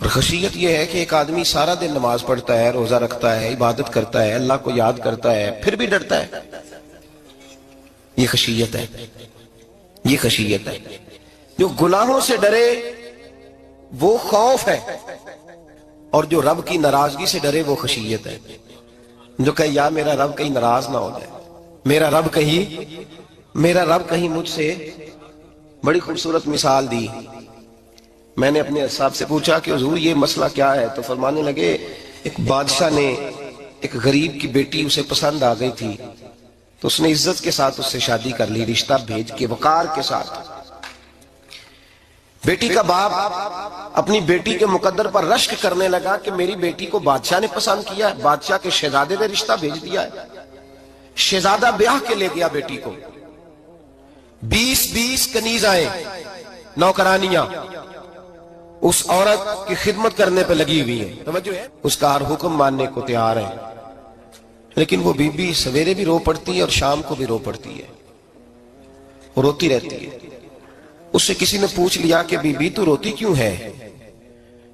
اور خشیت یہ ہے کہ ایک آدمی سارا دن نماز پڑھتا ہے، روزہ رکھتا ہے، عبادت کرتا ہے، اللہ کو یاد کرتا ہے، پھر بھی ڈرتا ہے، یہ خشیت ہے، یہ خشیت ہے۔ جو گناہوں سے ڈرے وہ خوف ہے، اور جو رب کی ناراضگی سے ڈرے وہ خشیت ہے۔ جو کہے یا میرا رب کہیں ناراض نہ ہو جائے، میرا رب کہیں مجھ سے، بڑی خوبصورت مثال دی۔ میں نے اپنے صاحب سے پوچھا کہ حضور یہ مسئلہ کیا ہے، تو فرمانے لگے ایک بادشاہ نے ایک غریب کی بیٹی اسے پسند آ گئی تھی، تو اس نے عزت کے ساتھ اس سے شادی کر لی، رشتہ بھیج کے وقار کے ساتھ۔ بیٹی کا باپ اپنی بیٹی کے مقدر پر رشک کرنے لگا کہ میری بیٹی کو بادشاہ نے پسند کیا ہے، بادشاہ کے شہزادے نے رشتہ بھیج دیا ہے۔ شہزادہ بیاہ کے لے گیا بیٹی کو، 20 کنیزائیں، نوکرانیاں اس عورت کی خدمت کرنے پہ لگی ہوئی ہیں، توجہ ہے، اس کا ہر حکم ماننے کو تیار ہے، لیکن وہ بی بی سویرے بھی رو پڑتی ہے اور شام کو بھی رو پڑتی ہے، وہ روتی رہتی ہے۔ اس سے کسی نے پوچھ لیا کہ بی بی تو روتی کیوں ہے،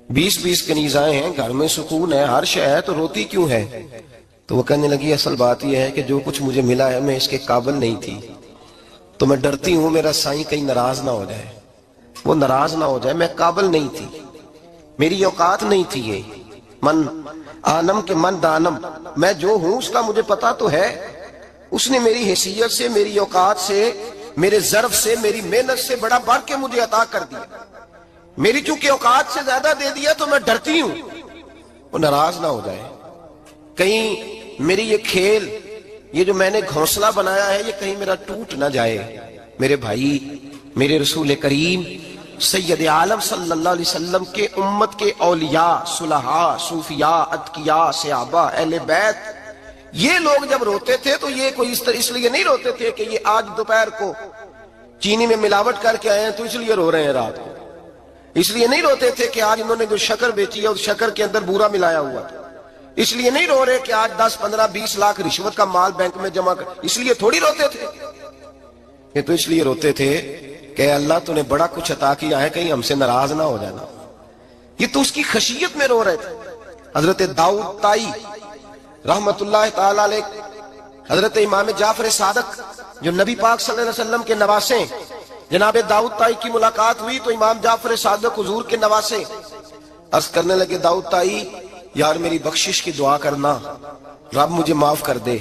20 کنیزائیں ہیں، گھر میں سکون ہے، ہر شے ہے، تو روتی کیوں ہے؟ تو وہ کہنے لگی اصل بات یہ ہے کہ جو کچھ مجھے ملا ہے میں اس کے قابل نہیں تھی، تو میں ڈرتی ہوں میرا سائیں کہیں ناراض نہ ہو جائے، وہ ناراض نہ ہو جائے، میں قابل نہیں تھی، میری اوقات نہیں تھی، یہ من آنم کے من دانم، میں جو ہوں اس کا مجھے پتا تو ہے، اس نے میری حیثیت سے، میری اوقات سے، میرے ظرف سے، میری محنت سے بڑا بڑھ کے مجھے عطا کر دیا، میری چونکہ اوقات سے زیادہ دے دیا تو میں ڈرتی ہوں وہ ناراض نہ ہو جائے، کہیں میری یہ کھیل، یہ جو میں نے گھونسلہ بنایا ہے، یہ کہیں میرا ٹوٹ نہ جائے۔ میرے بھائی، میرے رسول کریم سید عالم صلی اللہ علیہ وسلم کے امت کے اولیاء، صلحاء، صوفیاء، اتقیاء، صحابہ، اہل بیت، یہ لوگ جب روتے تھے تو یہ کوئی اس لیے نہیں روتے تھے کہ یہ آج دوپہر کو چینی میں ملاوٹ کر کے آئے ہیں تو اس لیے رو رہے ہیں رات کو، اس لیے نہیں روتے تھے کہ آج انہوں نے جو شکر بیچی ہے اس شکر کے اندر بورا ملایا ہوا تھا، اس لیے نہیں رو رہے کہ آج 10 15 20 لاکھ رشوت کا مال بینک میں جمع کر، اس لیے تھوڑی روتے تھے، یہ تو اس لیے روتے تھے کہ اللہ تو نے بڑا کچھ عطا کیا ہے، کہیں ہم سے ناراض نہ ہو جانا، یہ تو اس کی خشیت میں رو رہے تھے۔ حضرت داؤد طائی رحمت اللہ تعالی علیہ، حضرت امام جعفر صادق جو نبی پاک صلی اللہ علیہ وسلم کے نواسے، جناب داؤد طائی کی ملاقات ہوئی تو امام جعفر صادق حضور کے نواسے عرض کرنے لگے، داؤد طائی یار میری بخشش کی دعا کرنا، رب مجھے معاف کر دے۔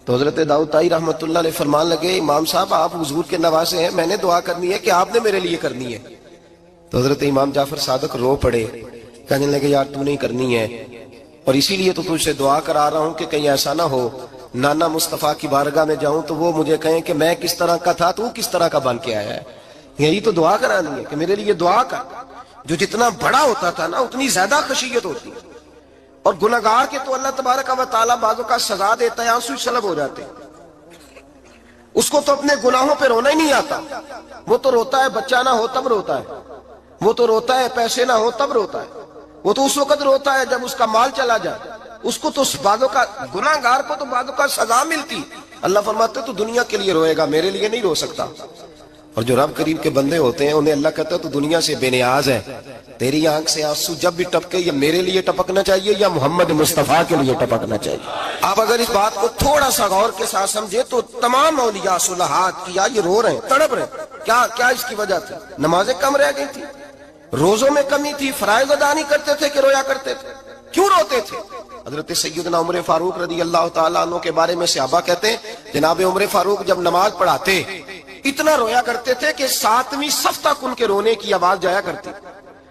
تو حضرت داؤد طائی رحمت اللہ علیہ فرمان لگے، امام صاحب آپ حضور کے نواسے ہیں، میں نے دعا کرنی ہے کہ آپ نے میرے لیے کرنی ہے؟ تو حضرت امام جعفر صادق رو پڑے، کہنے لگے یار تو نہیں کرنی ہے، اور اسی لیے تو تجھ سے دعا کرا رہا ہوں کہ کہیں ایسا نہ ہو نانا مصطفیٰ کی بارگاہ میں جاؤں تو وہ مجھے کہیں کہ میں کس طرح کا تھا تو کس طرح کا بن کے آیا ہے، یہی تو دعا کرانی ہے کہ میرے لیے دعا کر۔ جو جتنا بڑا ہوتا تھا نا اتنی زیادہ خشیت ہوتی ہے، اور گناہگار کے تو اللہ تبارک و تعالیٰ بعضوں کا سزا دیتا ہے، آنسو سلب ہو جاتے ہیں، اس کو تو اپنے گناہوں پہ رونا ہی نہیں آتا، وہ تو روتا ہے بچہ نہ ہو تب روتا ہے، وہ تو روتا ہے پیسے نہ ہو تب روتا ہے، وہ تو اس وقت روتا ہے جب اس کا مال چلا جائے، اس کو تو بعضوں کا گناہگار کو تو بعضوں کا سزا ملتی، اللہ فرماتے تو دنیا کے لیے روئے گا، میرے لیے نہیں رو سکتا۔ اور جو رب کریم کے بندے ہوتے ہیں انہیں اللہ کہتا ہے تو دنیا سے بے نیاز ہے، تیری آنکھ سے آنسو جب بھی ٹپکے یا میرے لیے ٹپکنا چاہیے یا محمد مصطفیٰ کے لیے ٹپکنا چاہیے۔ آپ اگر اس بات کو تھوڑا سا غور کے ساتھ سمجھے تو تمام اولیاء صلحات کیا یہ رو رہے ہیں، تڑپ رہے ہیں، کیا اس کی وجہ تھی؟ نمازیں کم رہ گئی تھی، روزوں میں کمی تھی، فرائض ادا نہیں کرتے تھے کہ رویا کرتے تھے، کیوں روتے تھے؟ حضرت سیدنا عمر فاروق رضی اللہ تعالیٰ عنہ کے بارے میں صحابہ کہتے ہیں جناب عمر فاروق جب نماز پڑھاتے اتنا رویا کرتے تھے کہ 7ویں صف تک ان کے رونے کی آواز جایا کرتی،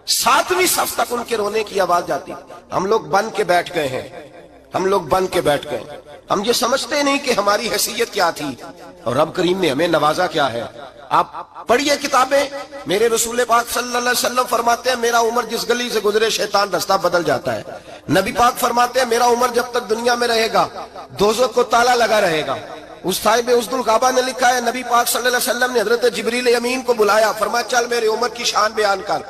7ویں صف تک ان کے رونے کی آواز جاتی۔ ہم لوگ بن کے بیٹھ گئے ہیں، ہم لوگ بن کے بیٹھ گئے، ہم یہ سمجھتے نہیں کہ ہماری حیثیت کیا تھی اور رب کریم نے ہمیں نوازا کیا ہے۔ آپ پڑھیے کتابیں، میرے رسول پاک صلی اللہ علیہ وسلم فرماتے ہیں میرا عمر جس گلی سے گزرے شیطان رستہ بدل جاتا ہے۔ نبی پاک فرماتے ہیں میرا عمر جب تک دنیا میں رہے گا دوزخ کو تالا لگا رہے گا۔ اس صاحب اسد الغابہ نے لکھا ہے نبی پاک صلی اللہ علیہ وسلم نے حضرت جبریل امین کو بلایا، فرمایا چل میرے عمر کی شان بیان کر۔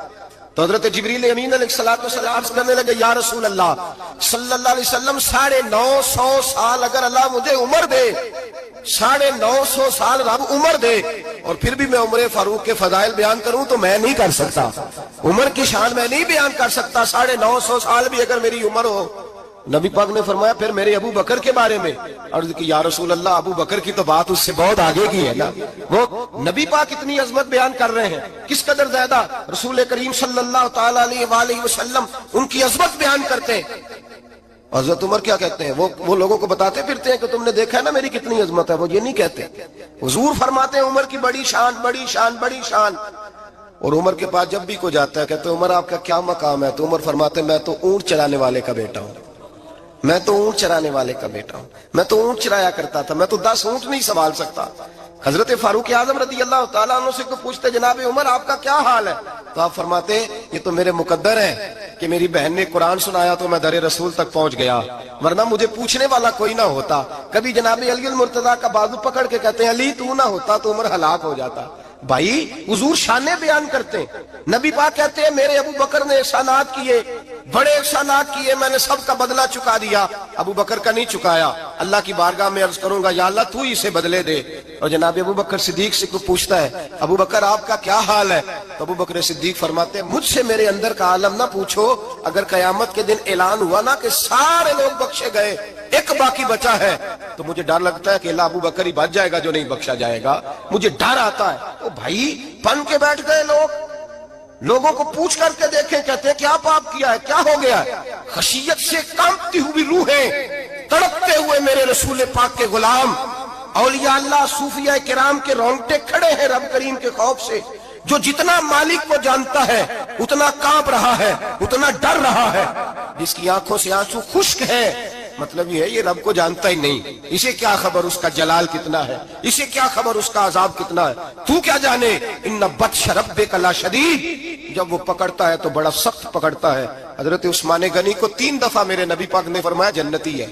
تو حضرت جبریل امین علیہ السلام عرض کرنے لگے یا رسول اللہ صلی اللہ علیہ وسلم 950 سال اگر اللہ مجھے عمر دے، 950 سال رب عمر دے اور پھر بھی میں عمر فاروق کے فضائل بیان کروں تو میں نہیں کر سکتا، عمر کی شان میں نہیں بیان کر سکتا، 950 سال بھی اگر میری عمر ہو۔ نبی پاک نے فرمایا پھر میرے ابو بکر کے بارے میں، عرض کی یا رسول اللہ ابو بکر کی تو بات اس سے بہت آگے کی ہے نا، وہ نبی پاک اتنی عظمت بیان کر رہے ہیں، کس قدر زیادہ رسول کریم صلی اللہ تعالی علیہ وآلہ وسلم ان کی عظمت بیان کرتے ہیں۔ حضرت عمر کیا کہتے ہیں، وہ لوگوں کو بتاتے پھرتے ہیں کہ تم نے دیکھا ہے نا میری کتنی عظمت ہے، وہ یہ نہیں کہتے، حضور فرماتے ہیں عمر کی بڑی شان بڑی شان بڑی شان۔ اور عمر کے پاس جب بھی کوئی جاتا ہے کہتے ہیں عمر آپ کا کیا مقام ہے، تو عمر فرماتے ہیں میں تو اونٹ چرانے والے کا بیٹا ہوں، میں تو اونٹ چرانے والے کا بیٹا ہوں، میں تو اونٹ چرایا کرتا تھا، میں تو 10 اونٹ نہیں سنبھال سکتا۔ حضرت فاروق اعظم رضی اللہ تعالیٰ عنہ سے پوچھتے جناب عمر آپ کا کیا حال ہے، تو آپ فرماتے یہ تو میرے مقدر ہے کہ میری بہن نے قرآن سنایا تو میں در رسول تک پہنچ گیا، ورنہ مجھے پوچھنے والا کوئی نہ ہوتا۔ کبھی جناب علی المرتضیٰ کا بازو پکڑ کے کہتے ہیں علی تو نہ ہوتا تو عمر ہلاک ہو جاتا۔ بھائی حضور شانیں بیان کرتے ہیں، نبی پاک کہتے ہیں میرے ابو بکر نے احسانات کیے، بڑے احسانات کیے، میں نے سب کا بدلہ چکا دیا، ابو بکر کا نہیں چکایا، اللہ کی بارگاہ میں عرض کروں گا یا اللہ تو ہی اسے بدلے دے۔ اور جناب ابو بکر صدیق سے کوئی پوچھتا ہے ابو بکر آپ کا کیا حال ہے، تو ابو بکر صدیق فرماتے ہیں مجھ سے میرے اندر کا عالم نہ پوچھو، اگر قیامت کے دن اعلان ہوا نا کہ سارے لوگ بخشے گئے ایک باقی بچا ہے تو مجھے ڈر لگتا ہے کہ اللہ ابو بکر ہی بچ جائے گا جو نہیں بخشا جائے گا، مجھے ڈر آتا ہے۔ تو بھائی بن کے بیٹھ گئے لوگوں کو پوچھ کر کے دیکھیں، کہتے ہیں کیا پاپ کیا ہے، کیا ہو گیا ہے؟ خشیت سے کانپتی ہوئی روحیں، تڑپتے ہوئے میرے رسول پاک کے غلام، اولیاء اللہ صوفیاء کرام کے رونگٹے کھڑے ہیں رب کریم کے خوف سے، جو جتنا مالک کو جانتا ہے اتنا کانپ رہا ہے، اتنا ڈر رہا ہے، جس کی آنکھوں سے آنسو خشک ہے، مطلب یہ ہے یہ رب کو جانتا ہی نہیں، اسے کیا خبر اس کا جلال کتنا ہے، اسے کیا خبر اس کا عذاب کتنا ہے، تو کیا جانے۔ ان بطش ربک لشدید، جب وہ پکڑتا ہے تو بڑا سخت پکڑتا ہے۔ حضرت عثمان غنی کو 3 دفعہ میرے نبی پاک نے فرمایا جنتی ہے،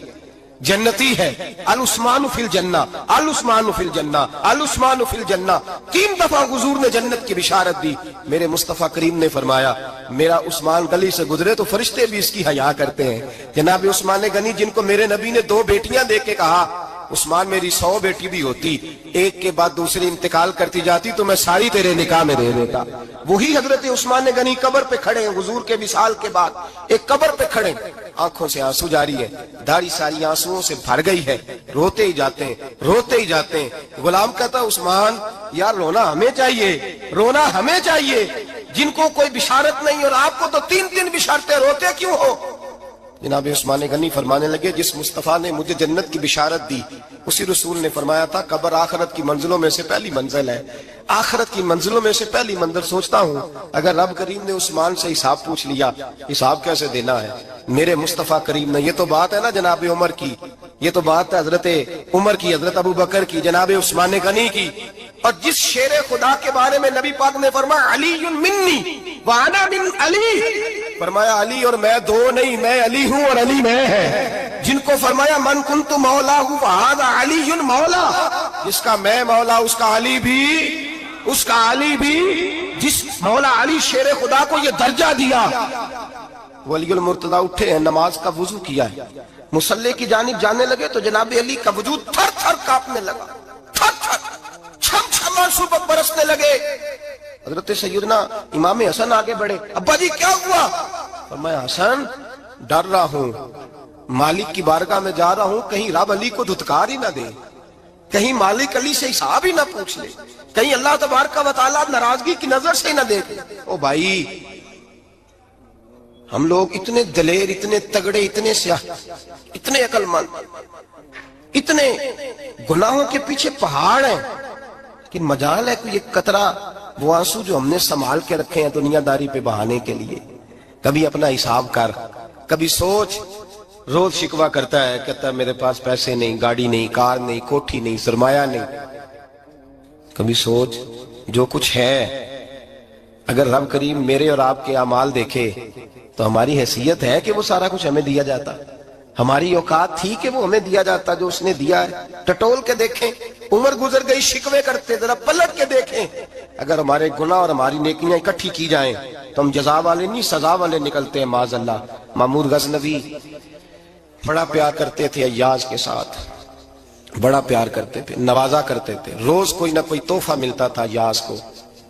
جنتی ہے، العثمان فی الجنہ، العثمان فی الجنہ، العثمان فی الجنہ۔ 3 دفعہ حضور نے جنت کی بشارت دی۔ میرے مصطفیٰ کریم نے فرمایا میرا عثمان گلی سے گزرے تو فرشتے بھی اس کی حیا کرتے ہیں۔ جناب عثمان غنی جن کو میرے نبی نے 2 بیٹیاں دے کے کہا عثمان میری 100 بیٹی بھی ہوتی، ایک کے بعد دوسری انتقال کرتی جاتی تو میں ساری تیرے نکاح میں دے دیتا، وہی حضرت عثمان غنی قبر پہ کھڑے ہیں حضور کے وصال کے بعد، ایک قبر پہ کھڑے، آنکھوں سے آنسو جاری ہے، داڑھی ساری آنسوؤں سے بھر گئی ہے، روتے ہی جاتے ہیں، روتے ہی جاتے ہیں۔ غلام کہتا عثمان یار رونا ہمیں چاہیے، رونا ہمیں چاہیے، جن کو کوئی بشارت نہیں اور آپ کو تو 3 بشارتیں، روتے کیوں ہو؟ جناب عثمان غنی فرمانے لگے جس مصطفیٰ نے مجھے جنت کی بشارت دی اسی رسول نے فرمایا تھا قبر آخرت کی منزلوں میں سے پہلی منزل ہے، آخرت کی منزلوں میں سے پہلی منزل۔ سوچتا ہوں اگر رب کریم نے عثمان سے حساب پوچھ لیا حساب کیسے دینا ہے؟ میرے مصطفیٰ کریم نے، یہ تو بات ہے نا جناب عمر کی، یہ تو بات ہے حضرت عمر کی، حضرت ابو بکر کی، جناب عثمان غنی کی۔ اور جس شیر خدا کے بارے میں نبی پاک نے فرمایا علی منی وانا من علی، فرمایا علی اور میں 2 نہیں، میں علی ہوں اور علی میں ہے۔ جن کو فرمایا من کنت مولا ہوں فہذا علی مولا، جس کا میں مولا اس کا علی بھی، اس کا علی بھی، جس مولا علی شیر خدا کو یہ درجہ دیا۔ ولی المرتضی اٹھے ہیں، نماز کا وضو کیا ہے، مصلی کی جانب جانے لگے تو جناب علی کا وجود تھر تھر کانپنے لگا، تھر تھر چھم چھم آنسو برسنے لگے۔ حضرت سیدنا امام حسن آگے بڑھے، ابا جی کیا ہوا؟ فرمایا حسن ڈر رہا ہوں، مالک کی بارگاہ میں جا رہا ہوں، کہیں رب علی کو دھتکار ہی نہ دے، کہیں مالک علی سے حساب ہی نہ پوچھ لے، کہیں اللہ تبارک و تعالیٰ ناراضگی کی نظر سے نہ دیکھ۔ او بھائی ہم لوگ اتنے دلیر، اتنے تگڑے، اتنے سیاہ، اتنے عقل مند، اتنے گناہوں کے پیچھے پہاڑ ہیں، لیکن مجال ہے کوئی ایک قطرہ وہ آنسو جو ہم نے سنبھال کے رکھے ہیں دنیا داری پہ بہانے کے لیے۔ کبھی اپنا حساب کر، کبھی سوچ۔ روز شکوہ کرتا ہے، کہتا ہے میرے پاس پیسے نہیں، گاڑی نہیں، کار نہیں، کوٹھی نہیں، سرمایہ نہیں۔ کبھی سوچ جو کچھ ہے اگر رب کریم میرے اور آپ کے اعمال دیکھے تو ہماری حیثیت ہے کہ وہ سارا کچھ ہمیں دیا جاتا، ہماری اوقات تھی کہ وہ ہمیں دیا جاتا جو اس نے دیا ہے۔ ٹٹول کے دیکھیں، عمر گزر گئی شکوے کرتے، ذرا پلٹ کے دیکھیں، اگر ہمارے گناہ اور ہماری نیکیاں اکٹھی کی جائیں تو ہم جزا والے نہیں سزا والے نکلتے ہیں معاذ اللہ۔ محمود غزنوی بڑا پیار کرتے تھے ایاز کے ساتھ، بڑا پیار کرتے تھے، نوازا کرتے تھے، روز کوئی نہ کوئی تحفہ ملتا تھا ایاز کو۔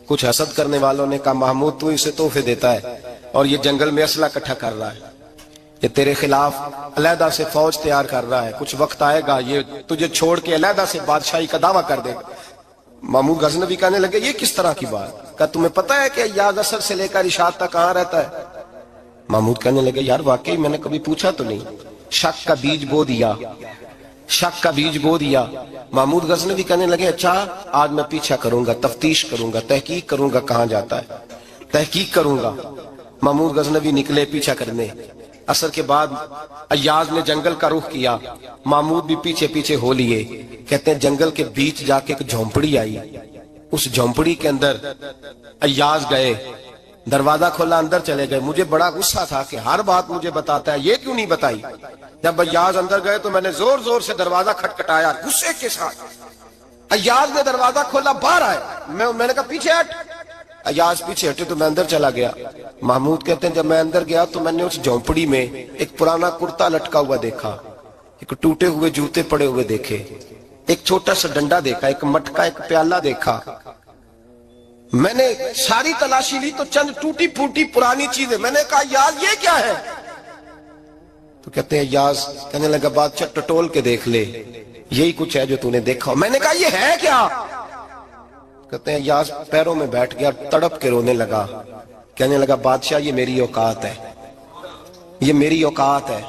کچھ حسد کرنے والوں نے کہا محمود تو اسے تحفے دیتا ہے اور یہ جنگل میں اسلحہ اکٹھا کر رہا ہے، یہ تیرے خلاف علیحدہ سے فوج تیار کر رہا ہے، کچھ وقت آئے گا یہ تجھے چھوڑ کے علیحدہ سے بادشاہی کا دعویٰ کر دے گا۔ محمود غزنوی کہنے لگے یہ کس طرح کی بات؟ کہا تمہیں پتہ ہے کہ ایاز عصر سے لے کر عشاء تک کہاں رہتا ہے؟ محمود کہنے لگے یار واقعی میں نے کبھی پوچھا تو نہیں، شک کا بیج بو دیا، شک کا بیج بو دیا۔ محمود غزنوی کہنے لگے اچھا آج میں پیچھا کروں گا، تفتیش کروں گا، تحقیق کروں گا کہاں جاتا ہے، تحقیق کروں گا۔ محمود غزنوی نکلے پیچھا کرنے۔ عصر کے بعد ایاز نے جنگل کا رخ کیا، محمود بھی پیچھے پیچھے ہو لیے۔ کہتے ہیں جنگل کے بیچ جا کے ایک جھونپڑی آئی، اس جھونپڑی کے اندر ایاز گئے، دروازہ کھولا، اندر چلے گئے۔ مجھے بڑا غصہ تھا کہ ہر بات مجھے بتاتا ہے، یہ کیوں نہیں بتائی؟ جب ایاز اندر گئے تو میں نے زور زور سے دروازہ کھٹکھٹایا غصے کے ساتھ۔ ایاز نے دروازہ کھولا، باہر آئے، میں نے کہا پیچھے ہٹ۔ ایاز پیچھے ہٹے تو میں اندر چلا گیا۔ محمود کہتے ہیں جب میں اندر گیا تو میں نے اس جھونپڑی میں ایک پرانا کرتا لٹکا ہوا دیکھا، ایک ٹوٹے ہوئے جوتے پڑے ہوئے دیکھے، ایک چھوٹا سا ڈنڈا دیکھا، ایک مٹکا، ایک پیالہ دیکھا۔ میں نے ساری تلاشی لی تو چند ٹوٹی پھوٹی پرانی چیزیں۔ میں نے کہا یاز یہ کیا ہے؟ تو کہتے ہیں یاز کہنے لگا بادشاہ ٹٹول کے دیکھ لے، یہی کچھ ہے جو تو نے دیکھا۔ میں نے کہا یہ ہے کیا؟ کہتے ہیں یاز پیروں میں بیٹھ گیا، تڑپ کے رونے لگا، کہنے لگا بادشاہ یہ میری اوقات ہے، یہ میری اوقات ہے،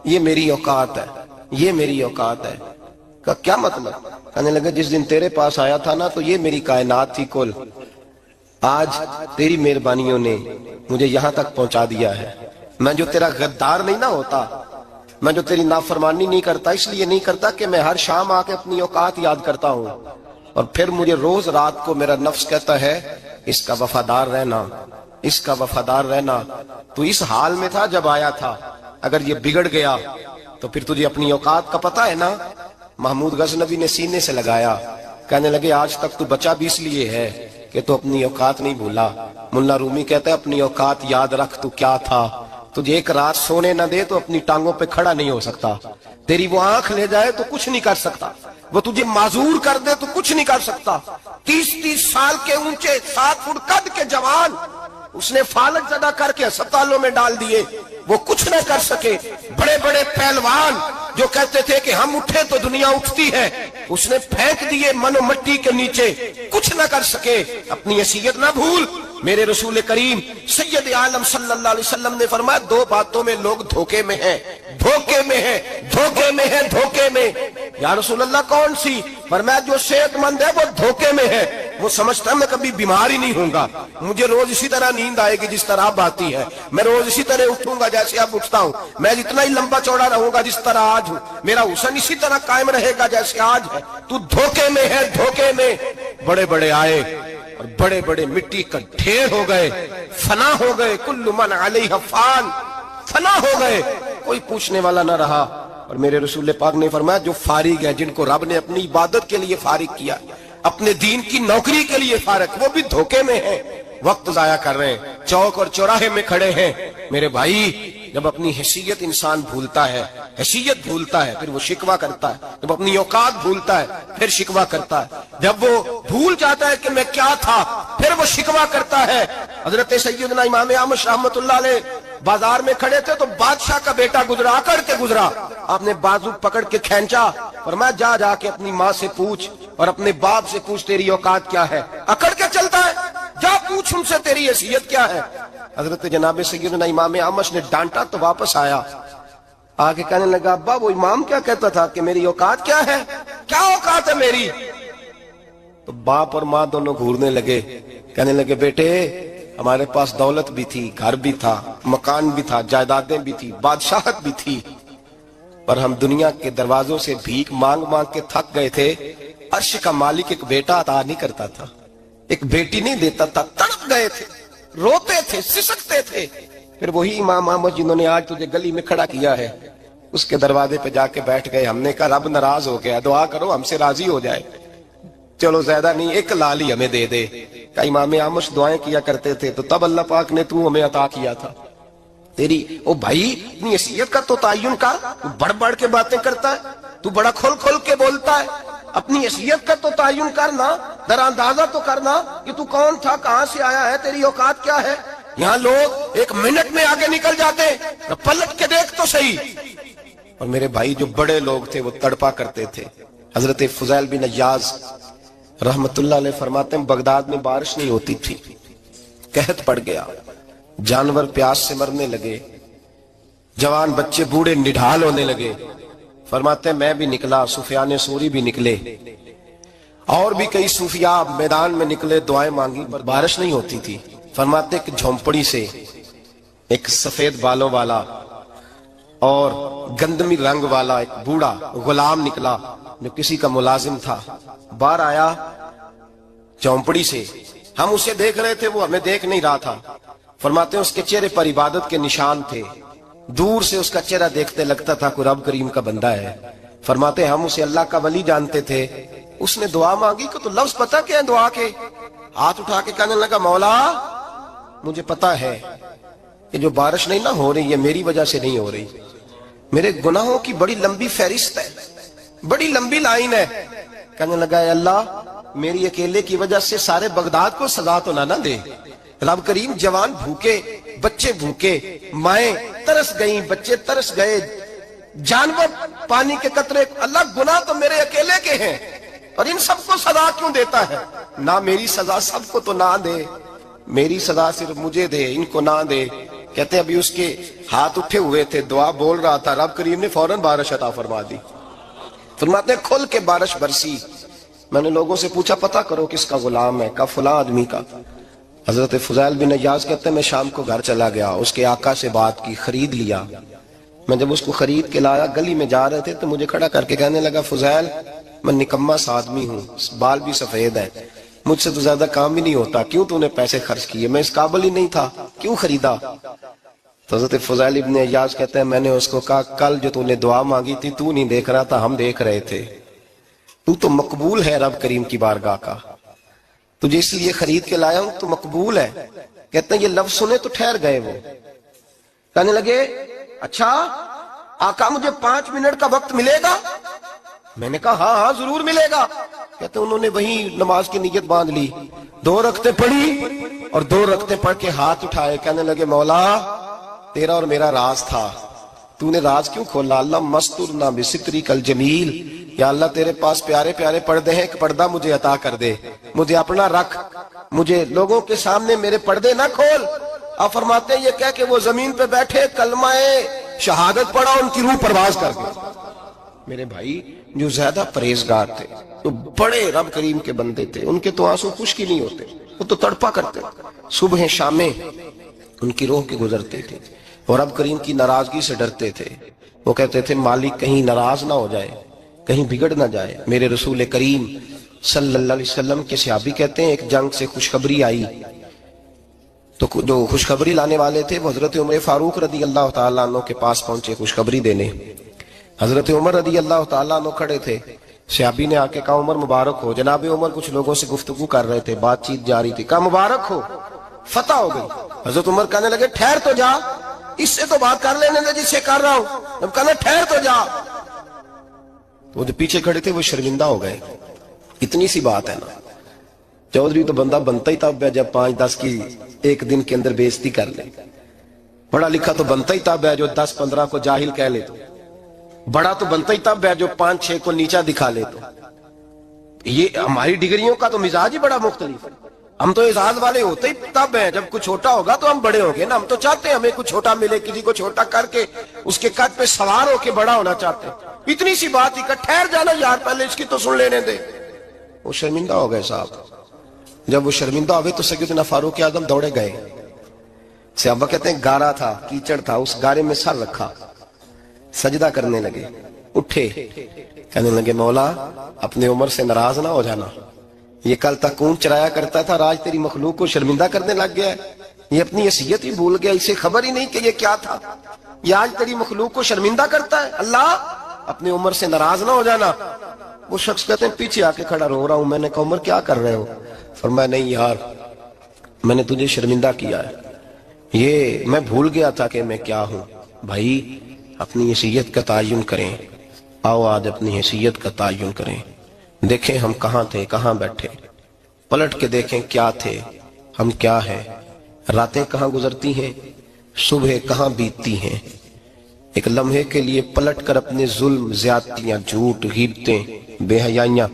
یہ میری اوقات ہے، یہ میری اوقات ہے۔ کہا کیا مطلب؟ کہنے لگا جس دن تیرے پاس آیا تھا نا تو یہ میری کائنات تھی کل، آج تیری مہربانیوں نے مجھے یہاں تک پہنچا دیا ہے. میں جو تیرا غدار نہیں نہ ہوتا، میں جو تیری نافرمانی نہیں کرتا، اس لیے نہیں کرتا کہ میں ہر شام آ کے اپنی اوقات یاد کرتا ہوں، اور پھر مجھے روز رات کو میرا نفس کہتا ہے اس کا وفادار رہنا، اس کا وفادار رہنا. تو اس حال میں تھا جب آیا تھا، اگر یہ بگڑ گیا تو پھر تجھے اپنی اوقات کا پتہ ہے نا. محمود غزنوی نے سینے سے لگایا، کہنے لگے آج تک تو بچا بھی اس لیے ہے کہ تو اپنی اوقات نہیں بھولا. ملا رومی کہتا ہے اپنی اوقات یاد رکھ، تو کیا تھا. تجھے ایک رات سونے نہ دے تو اپنی ٹانگوں پہ کھڑا نہیں ہو سکتا. تیری وہ آنکھ لے جائے تو کچھ نہیں کر سکتا. وہ تجھے معذور کر دے تو کچھ نہیں کر سکتا. 30 سال کے اونچے 7 فٹ قد کے جوان اس نے فالج زدہ کر کے اسپتالوں میں ڈال دیے، وہ کچھ نہ کر سکے. بڑے بڑے پہلوان جو کہتے تھے کہ ہم اٹھے تو دنیا اٹھتی ہے، اس نے پھینک دیے من و مٹی کے نیچے، کچھ نہ کر سکے. اپنی حیثیت نہ بھول. میرے رسول کریم سید عالم صلی اللہ علیہ وسلم نے فرمایا 2 باتوں میں لوگ دھوکے میں ہیں، دھوکے میں ہیں، دھوکے میں ہیں، دھوکے میں. یا رسول اللہ کون سی؟ فرمایا جو صحت مند ہے وہ دھوکے میں ہے. وہ سمجھتا ہے میں کبھی بیمار ہی نہیں ہوں گا، مجھے روز اسی طرح نیند آئے گی جس طرح اب آتی ہے، میں روز اسی طرح اٹھوں گا جیسے اب اٹھتا ہوں، میں جتنا ہی لمبا چوڑا رہوں گا جس طرح آج ہوں، میرا حسن اسی طرح قائم رہے گا جیسے آج ہے. تو دھوکے میں ہے، دھوکے میں. بڑے بڑے آئے اور بڑے بڑے مٹی کا ڈھیر ہو گئے، فنا ہو گئے. کل من علیہ فان، فنا ہو گئے، کوئی پوچھنے والا نہ رہا. اور میرے رسول پاک نے فرمایا جو فارغ ہے، جن کو رب نے اپنی عبادت کے لیے فارغ کیا، اپنے دین کی نوکری کے لیے فارغ، وہ بھی دھوکے میں ہیں، وقت ضائع کر رہے ہیں، چوک اور چوراہے میں کھڑے ہیں. میرے بھائی جب اپنی حیثیت انسان بھولتا ہے، حیثیت بھولتا ہے، پھر وہ شکوہ کرتا ہے. جب اپنی اوقات بھولتا ہے پھر شکوہ کرتا ہے. جب وہ بھول جاتا ہے کہ میں کیا تھا پھر وہ شکوہ کرتا ہے. حضرت سیدنا امام احمد رحمۃ اللہ علیہ بازار میں کھڑے تھے تو بادشاہ کا بیٹا گزرا، اکڑ کے گزرا. آپ نے بازو پکڑ کے کھینچا، فرمایا جا کے اپنی ماں سے پوچھ اور اپنے باپ سے پوچھ تیری اوقات کیا ہے. اکڑ کے چلتا ہے، جا پوچھ ان سے تیری حیثیت کیا ہے. حضرت جناب سیدنا امام احمد نے ڈانٹا تو واپس آیا، آگے کہنے لگا ابا وہ امام کیا کہتا تھا کہ میری اوقات کیا ہے، کیا اوقات ہے میری. تو باپ اور ماں دونوں گھورنے لگے، کہنے لگے بیٹے ہمارے پاس دولت بھی تھی، گھر بھی تھا، مکان بھی تھا، جائیدادیں بھی تھی، بادشاہت بھی تھی، پر ہم دنیا کے دروازوں سے بھیک مانگ مانگ کے تھک گئے تھے. عرش کا مالک ایک بیٹا عطا نہیں کرتا تھا، ایک بیٹی نہیں دیتا تھا. تڑپ گئے تھے، روتے تھے، سسکتے تھے. پھر وہی امام احمد جنہوں نے آج تجھے گلی میں کھڑا کیا ہے اس کے دروازے پہ جا کے بیٹھ گئے. ہم نے کہا رب ناراض ہو گیا، دعا کرو ہم سے راضی ہو جائے، چلو زیادہ نہیں ایک لال ہی ہمیں دے دے. کہ امام احمد دعائیں کیا کرتے تھے تو تب اللہ پاک نے تو ہمیں عطا کیا تھا. تیری او بھائی اپنی حیثیت کا تو تعین کر، تو بڑھ بڑھ کے باتیں کرتا ہے، تو بڑا کھول کھول کے بولتا ہے. اپنی حیثیت کا تو تعین کرنا، در اندازہ تو کرنا کہ تو کون تھا، کہاں سے آیا ہے، تیری اوقات کیا ہے. یہاں لوگ 1 منٹ میں آگے نکل جاتے ہیں، پلٹ کے دیکھ تو صحیح. اور میرے بھائی جو بڑے لوگ تھے وہ تڑپا کرتے تھے. حضرت فضیل بن عیاض رحمت اللہ علیہ فرماتے ہیں بغداد میں بارش نہیں ہوتی تھی، قحط پڑ گیا، جانور پیاس سے مرنے لگے، جوان بچے بوڑھے نڈھال ہونے لگے. فرماتے ہیں میں بھی نکلا، سفیان ثوری بھی نکلے، اور بھی کئی صوفیاء میدان میں نکلے، دعائیں مانگی پر بارش نہیں ہوتی تھی. فرماتے ہیں کہ جھونپڑی سے ایک سفید بالوں والا اور گندمی رنگ والا ایک بوڑھا غلام نکلا جو کسی کا ملازم تھا. باہر آیا جھونپڑی سے، ہم اسے دیکھ رہے تھے، وہ ہمیں دیکھ نہیں رہا تھا. فرماتے ہیں اس کے چہرے پر عبادت کے نشان تھے، دور سے اس کا چہرہ دیکھتے لگتا تھا کوئی رب کریم کا بندہ ہے. فرماتے ہیں ہم اسے اللہ کا ولی جانتے تھے. اس نے دعا مانگی کہ تو لفظ پتہ کیا ہے دعا کے، ہاتھ اٹھا کے کہنے لگا مولا مجھے پتا ہے کہ جو بارش نہیں نہ ہو رہی ہے میری وجہ سے نہیں ہو رہی، میرے گناہوں کی بڑی لمبی فہرست ہے، بڑی لمبی لائن ہے. کہنے لگا اے اللہ میری اکیلے کی وجہ سے سارے بغداد کو سزا تو نہ دے. رب کریم جوان بھوکے، بچے بھوکے، مائیں ترس گئیں، بچے ترس گئے، جانور پانی کے قطرے، اللہ گناہ تو میرے اکیلے کے ہیں اور ان سب کو سزا کیوں دیتا ہے؟ نہ میری سزا سب کو تو نہ دے، میری سزا صرف مجھے دے، ان کو نہ دے. کہتے ہیں ابھی اس کے ہاتھ اٹھے ہوئے تھے، دعا بول رہا تھا، رب کریم نے فوراً بارش عطا فرما دی. فرماتے ہیں کھل کے بارش برسی. میں نے لوگوں سے پوچھا پتہ کرو کس کا غلام ہے، کہا فلاں آدمی کا. حضرت فضیل بن عیاض کہتے ہیں میں شام کو گھر چلا گیا، اس کے آقا سے بات کی، خرید لیا۔ میں جب اس کو خرید کے لایا، گلی میں جا رہے تھے تو مجھے کھڑا کر کے کہنے لگا فضیل میں نکما سا آدمی ہوں، بال بھی سفید ہے، مجھ سے تو زیادہ کام بھی نہیں ہوتا، کیوں تو نے پیسے خرچ کیے؟ میں اس قابل ہی نہیں تھا، کیوں خریدا؟ تو حضرت فضیل ابن عیاض کہتے ہیں میں نے اس کو کہا کل جو تو نے دعا مانگی تھی تو نہیں دیکھ رہا تھا، ہم دیکھ رہے تھے، تو مقبول ہے رب کریم کی بارگاہ کا، تجھے اس لیے خرید کے لایا ہوں، تو مقبول ہے۔ کہتے ہیں یہ لفظ سنے تو ٹھہر گئے، وہ کہنے لگے اچھا آقا مجھے 5 منٹ کا وقت ملے گا؟ میں نے کہا ہاں ہاں ضرور ملے گا۔ کہتے ہیں انہوں نے وہی نماز کی نیت باندھ لی، 2 رکعتیں پڑھی اور 2 رکعتیں پڑھ کے ہاتھ اٹھائے، کہنے لگے مولا تیرا اور میرا راز تھا، تو نے راز کیوں کھولا؟ اللہ مسترنا بستری کل جمیل، یا اللہ تیرے پاس پیارے پیارے پردے ہیں، ایک پردہ مجھے عطا کر دے، مجھے اپنا رکھ، مجھے لوگوں کے سامنے میرے پردے نہ کھول۔ آپ فرماتے ہیں یہ کہہ کہ وہ زمین پہ بیٹھے کلمہ شہادت پڑھا، ان کی روح پرواز کر گئی۔ میرے بھائی جو زیادہ پرہیزگار تھے، جو بڑے رب کریم کے بندے تھے، ان کے تو آنسو خشک ہی نہیں ہوتے، وہ تو تڑپا کرتے، صبح شامیں ان کی روح کے گزرتے تھے، اور رب کریم کی ناراضگی سے ڈرتے تھے۔ وہ کہتے تھے مالک کہیں ناراض نہ ہو جائے، کہیں بگڑ نہ جائے۔ میرے رسول کریم صلی اللہ علیہ وسلم کے صحابی کہتے ہیں ایک جنگ سے خوشخبری آئی، تو جو خوشخبری لانے والے تھے وہ حضرت عمر فاروق رضی اللہ تعالیٰ عنہ کے پاس پہنچے خوشخبری دینے۔ حضرت عمر رضی اللہ تعالیٰ عنہ کھڑے تھے، صحابی نے آ کے کہا عمر مبارک ہو۔ جناب عمر کچھ لوگوں سے گفتگو کر رہے تھے، بات چیت جاری تھی، کہا مبارک ہو، فتح ہو گئی۔ حضرت عمر کہنے لگے ٹھہر تو جا، اس سے تو بات کر لینے دے جس سے کر رہا ہوں۔ جب کہنا ٹھہر تو جا، وہ جو پیچھے کھڑے تھے وہ شرمندہ ہو گئے۔ اتنی سی بات ہے نا، چودھری تو بندہ بنتا ہی تب ہے جب 5-10 کی ایک دن کے اندر بےعزتی کر لے، پڑھا لکھا تو بنتا ہی تب ہے جو 10-15 کو جاہل کہہ لے، تو بڑا تو بنتا ہی تب ہے جو 5-6 کو نیچا دکھا لے۔ تو یہ ہماری ڈگریوں کا تو مزاج ہی بڑا مختلف ہے، ہم تو اعزاز والے ہوتے ہی تب ہیں جب کچھ چھوٹا ہوگا تو ہم بڑے ہوں گے نا، ہم تو چاہتے ہیں ہمیں کچھ چھوٹا ملے، کسی کو چھوٹا کر کے اس کے قد پہ سوار ہو کے بڑا ہونا چاہتے ہیں۔ اتنی سی بات ہی کہ ٹھہر جانا یار پہلے اس کی تو سن لینے دے۔ وہ شرمندہ ہو گئے صاحب، جب وہ شرمندہ ہو گئے تو سیدنا فاروق اعظم دوڑے گئے۔ صحابہ کہتے ہیں گارا تھا، کیچڑ تھا، اس گارے میں سر رکھا، سجدہ کرنے لگے، اٹھے، کہنے لگے مولا اپنے عمر سے ناراض نہ ہو جانا، یہ کل تک اونٹ چرایا کرتا تھا، آج تیری مخلوق کو شرمندہ کرنے لگ گیا ہے، یہ اپنی حیثیت ہی بھول گیا، اسے خبر ہی نہیں کہ یہ کیا تھا، یہ آج تیری مخلوق کو شرمندہ کرتا ہے۔ اللہ اپنے عمر سے ناراض نہ ہو جانا۔ وہ شخص کہتے ہیں پیچھے آ کے کھڑا رو رہا ہوں، میں نے کہا عمر کیا کر رہے ہو؟ فرمایا نہیں یار میں نے تجھے شرمندہ کیا ہے، یہ میں بھول گیا تھا کہ میں کیا ہوں۔ بھائی اپنی حیثیت کا تعین کریں، آؤ آج اپنی حیثیت کا تعین کریں، دیکھیں ہم کہاں تھے کہاں بیٹھے، پلٹ کے دیکھیں کیا تھے ہم کیا ہیں، راتیں کہاں گزرتی ہیں، صبح کہاں بیتتی ہیں۔ ایک لمحے کے لیے پلٹ کر اپنے ظلم، زیادتیاں، جھوٹ، غیبتیں، بے حیائیاں،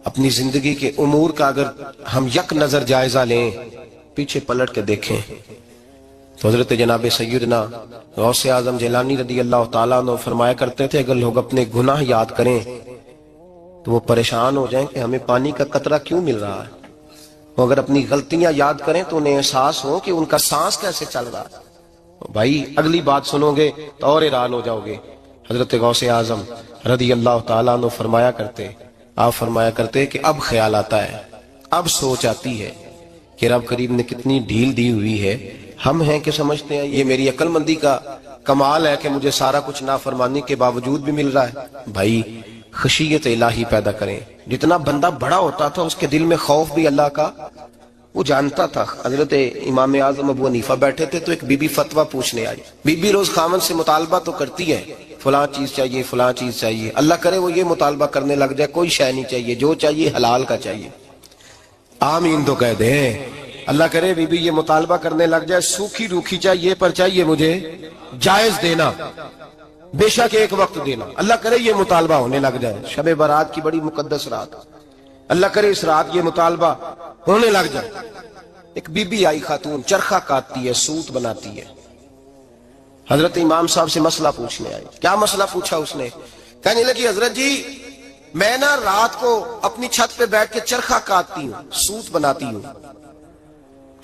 اپنی زندگی کے امور کا اگر ہم یک نظر جائزہ لیں، پیچھے پلٹ کے دیکھیں تو حضرت جناب سیدنا غوث اعظم جیلانی رضی اللہ تعالیٰ عنہ فرمایا کرتے تھے اگر لوگ اپنے گناہ یاد کریں تو وہ پریشان ہو جائیں کہ ہمیں پانی کا قطرہ کیوں مل رہا ہے، وہ اگر اپنی غلطیاں یاد کریں تو انہیں احساس ہو کہ ان کا سانس کیسے چل رہا ہے۔ بھائی اگلی بات سنو گے تو اور حیران ہو جاؤ گے۔ حضرت غوث اعظم رضی اللہ تعالیٰ عنہ فرمایا کرتے، آپ فرمایا کرتے کہ اب خیال آتا ہے، اب سوچ آتی ہے کہ رب کریم نے کتنی ڈھیل دی ہوئی ہے، ہم ہیں کہ سمجھتے ہیں یہ میری عقل مندی کا کمال ہے کہ مجھے سارا کچھ نافرمانی کے باوجود بھی مل رہا ہے۔ بھائی خشیت الہی پیدا کریں، جتنا بندہ بڑا ہوتا تھا اس کے دل میں خوف بھی اللہ کا وہ جانتا تھا۔ حضرت امام اعظم ابو حنیفہ بیٹھے تھے تو ایک بی بی فتویٰ پوچھنے آئی، بی بی روز خاوند سے مطالبہ تو کرتی ہے، فلاں چیز چاہیے فلاں چیز چاہیے، اللہ کرے وہ یہ مطالبہ کرنے لگ جائے کوئی شے نہیں چاہیے، جو چاہیے حلال کا چاہیے۔ آمین تو کہہ دیں، اللہ کرے بی بی یہ مطالبہ کرنے لگ جائے سوکھی روکھی چاہیے پر چاہیے مجھے جائز دینا، بے شک ایک وقت دینا، اللہ کرے یہ مطالبہ ہونے لگ جائے۔ شب برات کی بڑی مقدس رات، اللہ کرے اس رات یہ مطالبہ ہونے لگ جائے۔ ایک بی بی آئی خاتون، چرخہ کاٹتی ہے، سوت بناتی ہے، حضرت امام صاحب سے مسئلہ پوچھنے آئی۔ کیا مسئلہ پوچھا اس نے؟ کہنے لگی حضرت جی میں نا رات کو اپنی چھت پہ بیٹھ کے چرخہ کاٹتی ہوں، سوت بناتی ہوں،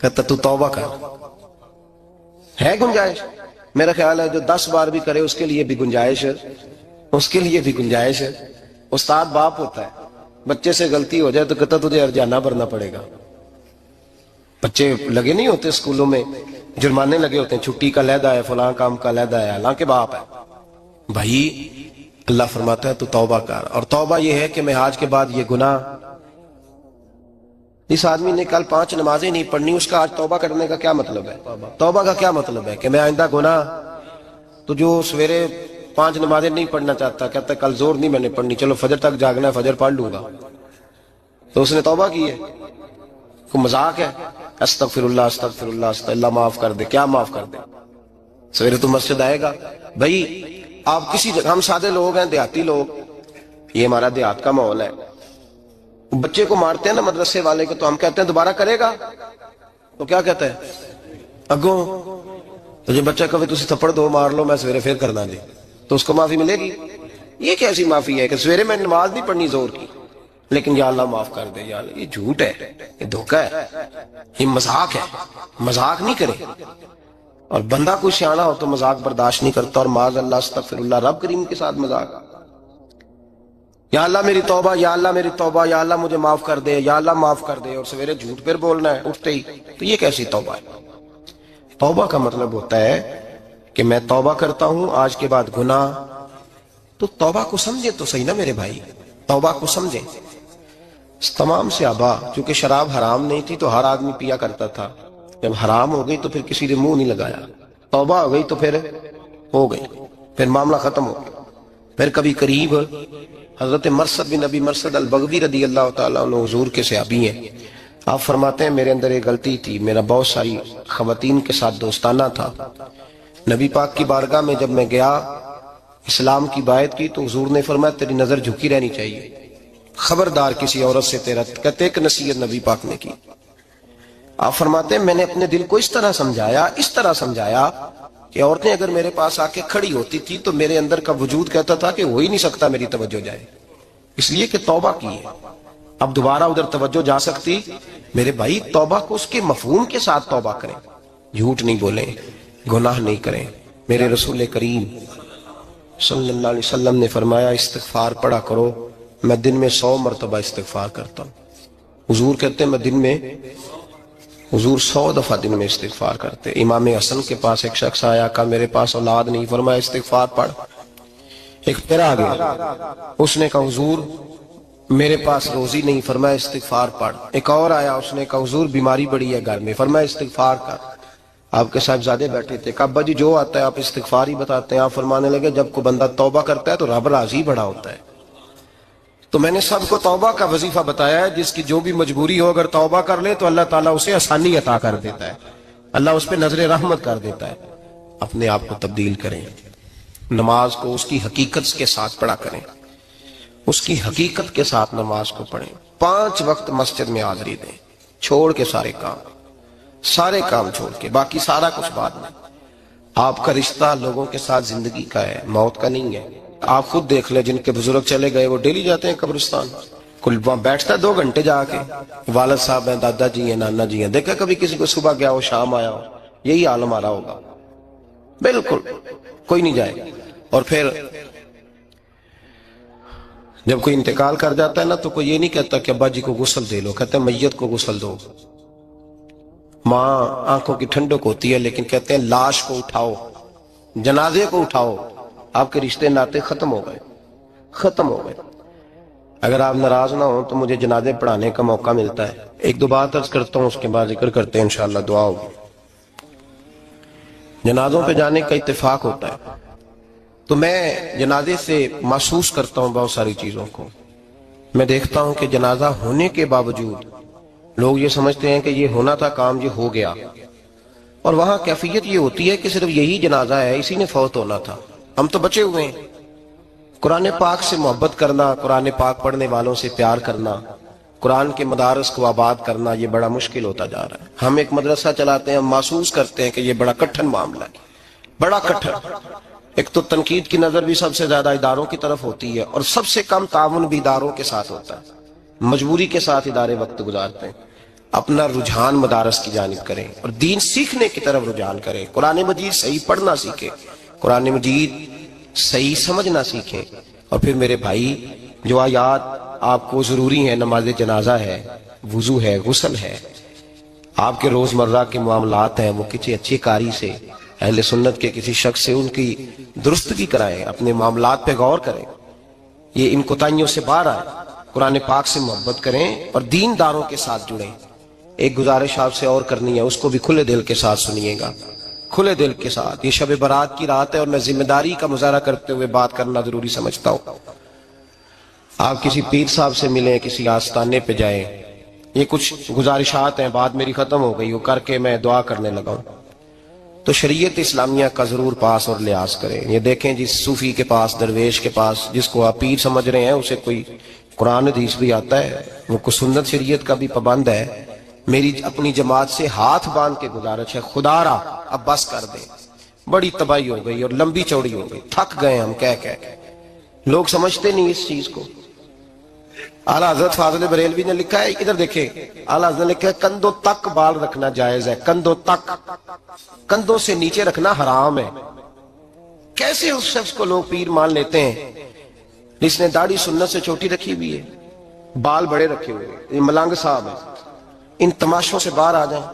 کہتا تو توبہ کر. ہے گنجائش؟ میرا خیال ہے جو 10 بار بھی کرے اس کے لیے بھی گنجائش ہے، اس کے لیے بھی گنجائش ہے. استاد باپ ہوتا ہے، بچے سے غلطی ہو جائے تو کہتا تجھے ارجانہ بھرنا پڑے گا. بچے لگے نہیں ہوتے اسکولوں میں، جرمانے لگے ہوتے ہیں، چھٹی کا علیحدہ ہے، فلاں کام کا علیحدہ ہے، حالانکہ باپ ہے. بھائی اللہ فرماتا ہے تو توبہ کر. اور توبہ یہ ہے کہ میں آج کے بعد یہ گناہ، اس آدمی نے کل 5 نمازیں نہیں پڑھنی، اس کا آج توبہ کرنے کا کیا مطلب ہے؟ توبہ کا کیا مطلب ہے کہ میں آئندہ گناہ، تو جو سویرے 5 نمازیں نہیں پڑھنا چاہتا کہتا ہے کل زور نہیں میں نے پڑھنی، چلو فجر تک جاگنا ہے، فجر پڑھ لوں گا، تو اس نے توبہ کی ہے. کوئی مذاق ہے؟ استغفر اللہ استغفر اللہ استغفر اللہ، معاف کر دے. کیا معاف کر دے؟ سویرے تو مسجد آئے گا. بھائی آپ کسی جگہ، ہم سادے لوگ ہیں، دیہاتی لوگ، یہ ہمارا دیہات کا ماحول ہے. بچے کو مارتے ہیں نا مدرسے والے کو، تو ہم کہتے ہیں دوبارہ کرے گا، تو کیا کہتا ہے اگوں تو جو بچہ کبھی تسی تھپڑ دو مار لو میں سویرے پھر کرنا دے، تو اس کو معافی ملے گی؟ یہ کیسی معافی ہے کہ سویرے میں نماز نہیں پڑھنی زور کی لیکن یا اللہ معاف کر دے. یا اللہ، یہ جھوٹ ہے، یہ دھوکہ ہے، یہ مذاق ہے. مذاق نہیں کرے. اور بندہ کوئی سیانا ہو تو مذاق برداشت نہیں کرتا، اور معاذ اللہ استغفر اللہ، رب کریم کے ساتھ مذاق. یا اللہ میری توبہ، یا اللہ میری توبہ، یا اللہ مجھے معاف کر دے، یا اللہ معاف کر دے، اور سویرے جھوٹ پھر بولنا ہے اٹھتے ہی، تو یہ کیسی توبہ ہے؟ توبہ کا مطلب ہوتا ہے کہ میں توبہ کرتا ہوں آج کے بعد گناہ. تو توبہ کو سمجھے تو صحیح نا میرے بھائی، توبہ کو سمجھے. تمام صحابہ، چونکہ شراب حرام نہیں تھی تو ہر آدمی پیا کرتا تھا، جب حرام ہو گئی تو پھر کسی نے منہ نہیں لگایا. توبہ ہو گئی تو پھر ہو گئی، پھر معاملہ ختم ہو گیا. پھر کبھی قریب حضرت مرثد بن نبی مرثد البغوی رضی اللہ تعالیٰ عنہ حضور کے صحابی ہیں. آپ فرماتے ہیں میرے اندر ایک غلطی تھی، میرا بہت ساری خواتین کے ساتھ دوستانہ تھا. نبی پاک کی بارگاہ میں جب میں گیا، اسلام کی بائعت کی، تو حضور نے فرمایا تیری نظر جھکی رہنی چاہیے، خبردار کسی عورت سے تیرا، کہتے ایک نصیحت نبی پاک نے کی. آپ فرماتے ہیں میں نے اپنے دل کو اس طرح سمجھایا کہ عورتیں اگر میرے پاس آ کے کھڑی ہوتی تھی تو میرے اندر کا وجود کہتا تھا کہ ہو ہی نہیں سکتا میری توجہ جائے، اس لیے کہ توبہ کی ہے. اب دوبارہ ادھر توجہ جا سکتی؟ میرے بھائی توبہ کو اس کے مفہوم کے ساتھ توبہ کریں، جھوٹ نہیں بولیں، گناہ نہیں کریں. میرے رسول کریم صلی اللہ علیہ وسلم نے فرمایا استغفار پڑھا کرو، میں دن میں 100 مرتبہ استغفار کرتا ہوں. حضور کہتے ہیں میں دن میں، حضور 100 دفعہ دن میں استغفار کرتے. امام حسن کے پاس ایک شخص آیا، کہا میرے پاس اولاد نہیں، فرمایا استغفار پڑھ. ایک پھر آ گیا، اس نے کہا حضور میرے پاس روزی نہیں، فرمایا استغفار پڑھ. ایک اور آیا، اس نے کہا حضور بیماری بڑی ہے گھر میں، فرمایا استغفار کر. آپ کے صاحبزادے بیٹھے تھے، کہا ابا جی جو آتا ہے آپ استغفار ہی بتاتے ہیں. آپ فرمانے لگے جب کوئی بندہ توبہ کرتا ہے تو رب راضی بڑا ہوتا ہے. تو میں نے سب کو توبہ کا وظیفہ بتایا ہے، جس کی جو بھی مجبوری ہو اگر توبہ کر لے تو اللہ تعالیٰ اسے آسانی عطا کر دیتا ہے، اللہ اس پہ نظر رحمت کر دیتا ہے. اپنے آپ کو تبدیل کریں، نماز کو اس کی حقیقت کے ساتھ پڑھا کریں، اس کی حقیقت کے ساتھ نماز کو پڑھیں. 5 وقت مسجد میں حاضری دیں، چھوڑ کے سارے کام چھوڑ کے، باقی سارا کچھ بعد میں. آپ کا رشتہ لوگوں کے ساتھ زندگی کا ہے، موت کا نہیں ہے. آپ خود دیکھ لیں جن کے بزرگ چلے گئے وہ ڈیلی جاتے ہیں قبرستان، کل وہاں بیٹھتا ہے 2 گھنٹے جا کے. والد صاحب ہیں، دادا جی ہیں، نانا جی ہیں، دیکھا کبھی کسی کو صبح گیا ہو شام آیا ہو؟ یہی حال ہمارا ہوگا، بالکل کوئی نہیں جائے. اور پھر جب کوئی انتقال کر جاتا ہے نا تو کوئی یہ نہیں کہتا کہ ابا جی کو غسل دے لو، کہتے ہیں میت کو غسل دو. ماں آنکھوں کی ٹھنڈک ہوتی ہے لیکن کہتے ہیں لاش کو اٹھاؤ، جنازے کو اٹھاؤ. آپ کے رشتے ناطے ختم ہو گئے. اگر آپ ناراض نہ ہوں تو مجھے جنازے پڑھانے کا موقع ملتا ہے. 1-2 بات عرض کرتا ہوں، اس کے بعد ذکر کرتے ہیں، انشاءاللہ دعا ہوگی. جنازوں پہ جانے کا اتفاق ہوتا ہے تو میں جنازے سے محسوس کرتا ہوں بہت ساری چیزوں کو. میں دیکھتا ہوں کہ جنازہ ہونے کے باوجود لوگ یہ سمجھتے ہیں کہ یہ ہونا تھا کام، یہ ہو گیا، اور وہاں کیفیت یہ ہوتی ہے کہ صرف یہی جنازہ ہے، اسی نے فوت ہونا تھا، ہم تو بچے ہوئے ہیں. قرآن پاک سے محبت کرنا، قرآن پاک پڑھنے والوں سے پیار کرنا، قرآن کے مدارس کو آباد کرنا، یہ بڑا مشکل ہوتا جا رہا ہے. ہم ایک مدرسہ چلاتے ہیں، ہم محسوس کرتے ہیں کہ یہ بڑا کٹھن معاملہ ہے، بڑا کٹھن. ایک تو تنقید کی نظر بھی سب سے زیادہ اداروں کی طرف ہوتی ہے، اور سب سے کم تعاون بھی اداروں کے ساتھ ہوتا ہے. مجبوری کے ساتھ ادارے وقت گزارتے ہیں. اپنا رجحان مدارس کی جانب کریں اور دین سیکھنے کی طرف رجحان کریں. قرآن مجید صحیح پڑھنا سیکھیں, قرآن مجید صحیح سمجھنا سیکھیں. اور پھر میرے بھائی جو آیات آپ کو ضروری ہیں, نماز جنازہ ہے, وضو ہے, غسل ہے, آپ کے روزمرہ کے معاملات ہیں, وہ کسی اچھی کاری سے, اہل سنت کے کسی شخص سے ان کی درستگی کرائیں, اپنے معاملات پہ غور کریں, یہ ان کوتاہیوں سے باہر آئیں, قرآن پاک سے محبت کریں اور دین داروں کے ساتھ جڑیں. ایک گزارش آپ سے اور کرنی ہے, اس کو بھی کھلے دل کے ساتھ سنیے گا, کھلے دل کے ساتھ. یہ شب برات کی رات ہے اور میں ذمہ داری کا مظاہرہ کرتے ہوئے بات کرنا ضروری سمجھتا ہوں. آپ کسی پیر صاحب سے ملیں, کسی آستانے پہ جائیں, یہ کچھ گزارشات ہیں, بات میری ختم ہو گئی, وہ کر کے میں دعا کرنے لگا ہوں. تو شریعت اسلامیہ کا ضرور پاس اور لحاظ کریں. یہ دیکھیں جس صوفی کے پاس, درویش کے پاس, جس کو آپ پیر سمجھ رہے ہیں, اسے کوئی قرآن حدیث بھی آتا ہے, وہ کوئی سنت شریعت کا بھی پابند ہے. میری اپنی جماعت سے ہاتھ باندھ کے گزارش ہے, خدا را اب بس کر دیں. بڑی تباہی ہو گئی اور لمبی چوڑی ہو گئی, تھک گئے ہم کہہ کہہ کے. لوگ سمجھتے نہیں اس چیز کو. اعلیٰ حضرت فاضل بریلوی نے لکھا ہے, ادھر دیکھیں, اعلیٰ حضرت نے لکھا ہے کندھوں تک بال رکھنا جائز ہے, کندھوں تک, کندھوں سے نیچے رکھنا حرام ہے. کیسے اس شخص کو لوگ پیر مان لیتے ہیں جس نے داڑھی سنت سے چھوٹی رکھی ہوئی ہے, بال بڑے رکھے ہوئے, یہ ملنگ صاحب ہے. ان تماشوں سے باہر آ جائیں,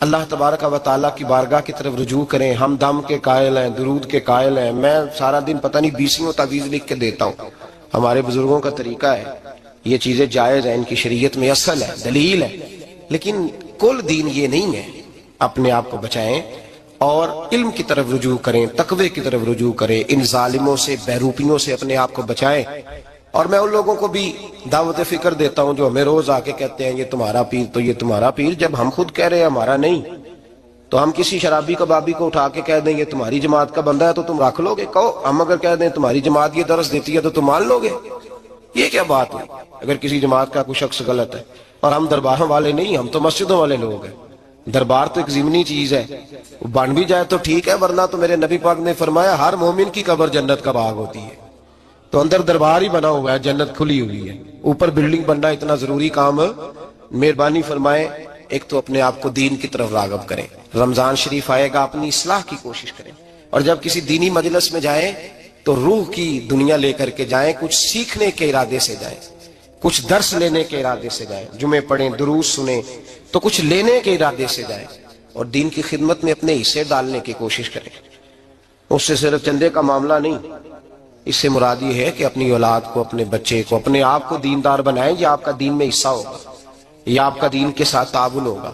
اللہ تبارک و تعالیٰ کی بارگاہ کی طرف رجوع کریں. ہم دم کے قائل ہیں, درود کے قائل ہیں. میں سارا دن پتہ نہیں 20 تعویذ لکھ کے دیتا ہوں. ہمارے بزرگوں کا طریقہ ہے, یہ چیزیں جائز ہیں, ان کی شریعت میں اصل ہے, دلیل ہے, لیکن کل دین یہ نہیں ہے. اپنے آپ کو بچائیں اور علم کی طرف رجوع کریں, تقوی کی طرف رجوع کریں. ان ظالموں سے, بہروپیوں سے اپنے آپ کو بچائیں. اور میں ان لوگوں کو بھی دعوت فکر دیتا ہوں جو ہمیں روز آ کے کہتے ہیں یہ تمہارا پیر, تو یہ تمہارا پیر, جب ہم خود کہہ رہے ہیں ہمارا نہیں, تو ہم کسی شرابی کبابی کو اٹھا کے کہہ دیں یہ تمہاری جماعت کا بندہ ہے تو تم رکھ لو گے؟ کہو. ہم اگر کہہ دیں تمہاری جماعت یہ درس دیتی ہے تو تم مان لو گے؟ یہ کیا بات ہوئی؟ اگر کسی جماعت کا کوئی شخص غلط ہے, اور ہم درباروں والے نہیں, ہم تو مسجدوں والے لوگ ہیں. دربار تو ایک ضمنی چیز ہے, بن بھی جائے تو ٹھیک ہے, ورنہ تو میرے نبی پاک نے فرمایا ہر مومن کی قبر جنت کا باغ ہوتی ہے. تو اندر دربار ہی بنا ہوا ہے, جنت کھلی ہوئی ہے. اوپر بلڈنگ بننا اتنا ضروری کام, مہربانی فرمائیں ایک تو اپنے آپ کو دین کی طرف راغب کریں. رمضان شریف آئے گا, اپنی اصلاح کی کوشش کریں. اور جب کسی دینی مجلس میں جائیں تو روح کی دنیا لے کر کے جائیں, کچھ سیکھنے کے ارادے سے جائیں, کچھ درس لینے کے ارادے سے جائیں. جمعے پڑھیں, دروس سنیں, تو کچھ لینے کے ارادے سے جائیں اور دین کی خدمت میں اپنے حصے ڈالنے کی کوشش کریں. اس سے صرف چندے کا معاملہ نہیں, اس سے مراد یہ ہے کہ اپنی اولاد کو, اپنے بچے کو, اپنے آپ کو دیندار بنائیں. یہ آپ کا دین میں حصہ ہوگا, یہ آپ کا دین کے ساتھ تعاون ہوگا.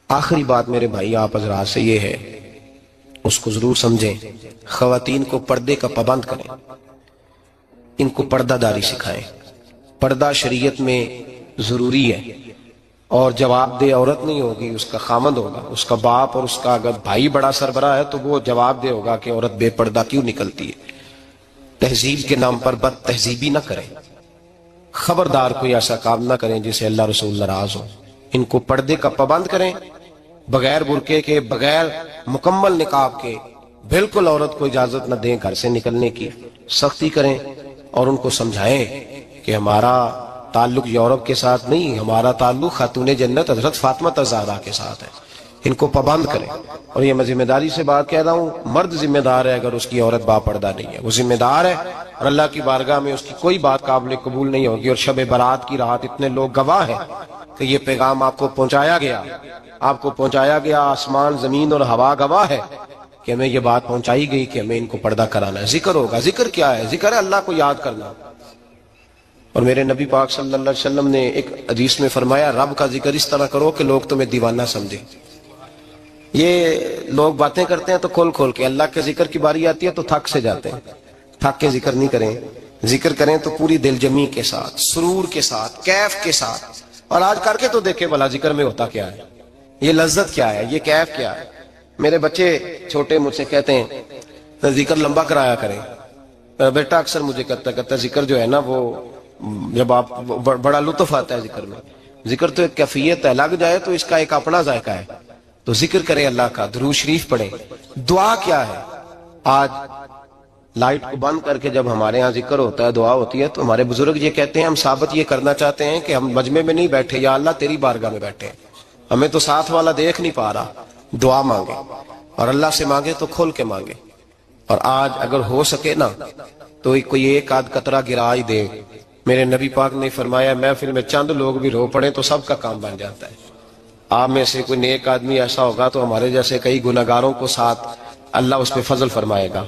آخری بات میرے بھائی آپ حضرات سے یہ ہے, اس کو ضرور سمجھیں. خواتین کو پردے کا پابند کریں, ان کو پردہ داری سکھائیں. پردہ شریعت میں ضروری ہے, اور جواب دہ عورت نہیں ہوگی, اس کا خامند ہوگا, اس کا باپ. اور اس کا اگر بھائی بڑا سربراہ ہے تو وہ جواب دہ ہوگا کہ عورت بے پردہ کیوں نکلتی ہے. تہذیب کے نام پر بد تہذیبی نہ کریں, خبردار کوئی ایسا کام نہ کریں جسے اللہ رسول ناراض ہو. ان کو پردے کا پابند کریں, بغیر برقعے کے, بغیر مکمل نقاب کے. بالکل عورت کو اجازت نہ دیں گھر سے نکلنے کی, سختی کریں. اور ان کو سمجھائیں کہ ہمارا تعلق یورپ کے ساتھ نہیں, ہمارا تعلق خاتون جنت حضرت فاطمہ الزہرا کے ساتھ ہے. ان کو پابند کریں. اور یہ میں ذمہ داری سے بات کہہ رہا ہوں, مرد ذمہ دار ہے اگر اس کی عورت با پردہ نہیں ہے, وہ ذمہ دار ہے, اور اللہ کی بارگاہ میں اس کی کوئی بات قابل قبول نہیں ہوگی. اور شب برات کی رات اتنے لوگ گواہ ہیں کہ یہ پیغام آپ کو پہنچایا گیا, آپ کو پہنچایا گیا. آسمان, زمین اور ہوا گواہ ہے کہ ہمیں یہ بات پہنچائی گئی کہ ہمیں ان کو پردہ کرانا ہے. ذکر ہوگا. ذکر کیا ہے؟ ذکر ہے اللہ کو یاد کرنا. اور میرے نبی پاک صلی اللہ علیہ وسلم نے ایک حدیث میں فرمایا, رب کا ذکر اس طرح کرو کہ لوگ تمہیں دیوانہ سمجھیں. یہ لوگ باتیں کرتے ہیں تو کھول کھول کے, اللہ کے ذکر کی باری آتی ہے تو تھک سے جاتے ہیں. تھک کے ذکر نہیں کریں, ذکر کریں تو پوری دل جمی کے ساتھ, سرور کے ساتھ, کیف کے ساتھ. اور آج کر کے تو دیکھیں بھلا ذکر میں ہوتا کیا ہے, یہ لذت کیا ہے, یہ کیف کیا ہے. میرے بچے چھوٹے مجھ سے کہتے ہیں ذکر لمبا کرایا کریں. بیٹا اکثر مجھے کہتا ذکر جو ہے نا وہ جب آپ بڑا لطف آتا ہے ذکر میں. ذکر تو ایک کیفیت ہے, لگ جائے تو اس کا ایک اپنا ذائقہ ہے. تو ذکر کریں اللہ کا, درود شریف پڑھیں. دعا کیا ہے؟ آج لائٹ کو بند کر کے جب ہمارے ہاں ذکر ہوتا ہے، دعا ہوتی ہے، تو ہمارے بزرگ یہ کہتے ہیں ہم ثابت یہ کرنا چاہتے ہیں کہ ہم مجمع میں نہیں بیٹھے، یا اللہ تیری بارگاہ میں بیٹھے ہیں، ہمیں تو ساتھ والا دیکھ نہیں پا رہا، دعا مانگے، اور اللہ سے مانگے تو کھول کے مانگے۔ اور آج اگر ہو سکے نا تو کوئی ایک آدھ قطرہ گرا ہی دے۔ میرے نبی پاک نے فرمایا محفل میں چند لوگ بھی رو پڑے تو سب کا کام بن جاتا ہے۔ آپ میں سے کوئی نیک آدمی ایسا ہوگا تو ہمارے جیسے کئی گناہگاروں کو ساتھ اللہ اس پہ فضل فرمائے گا۔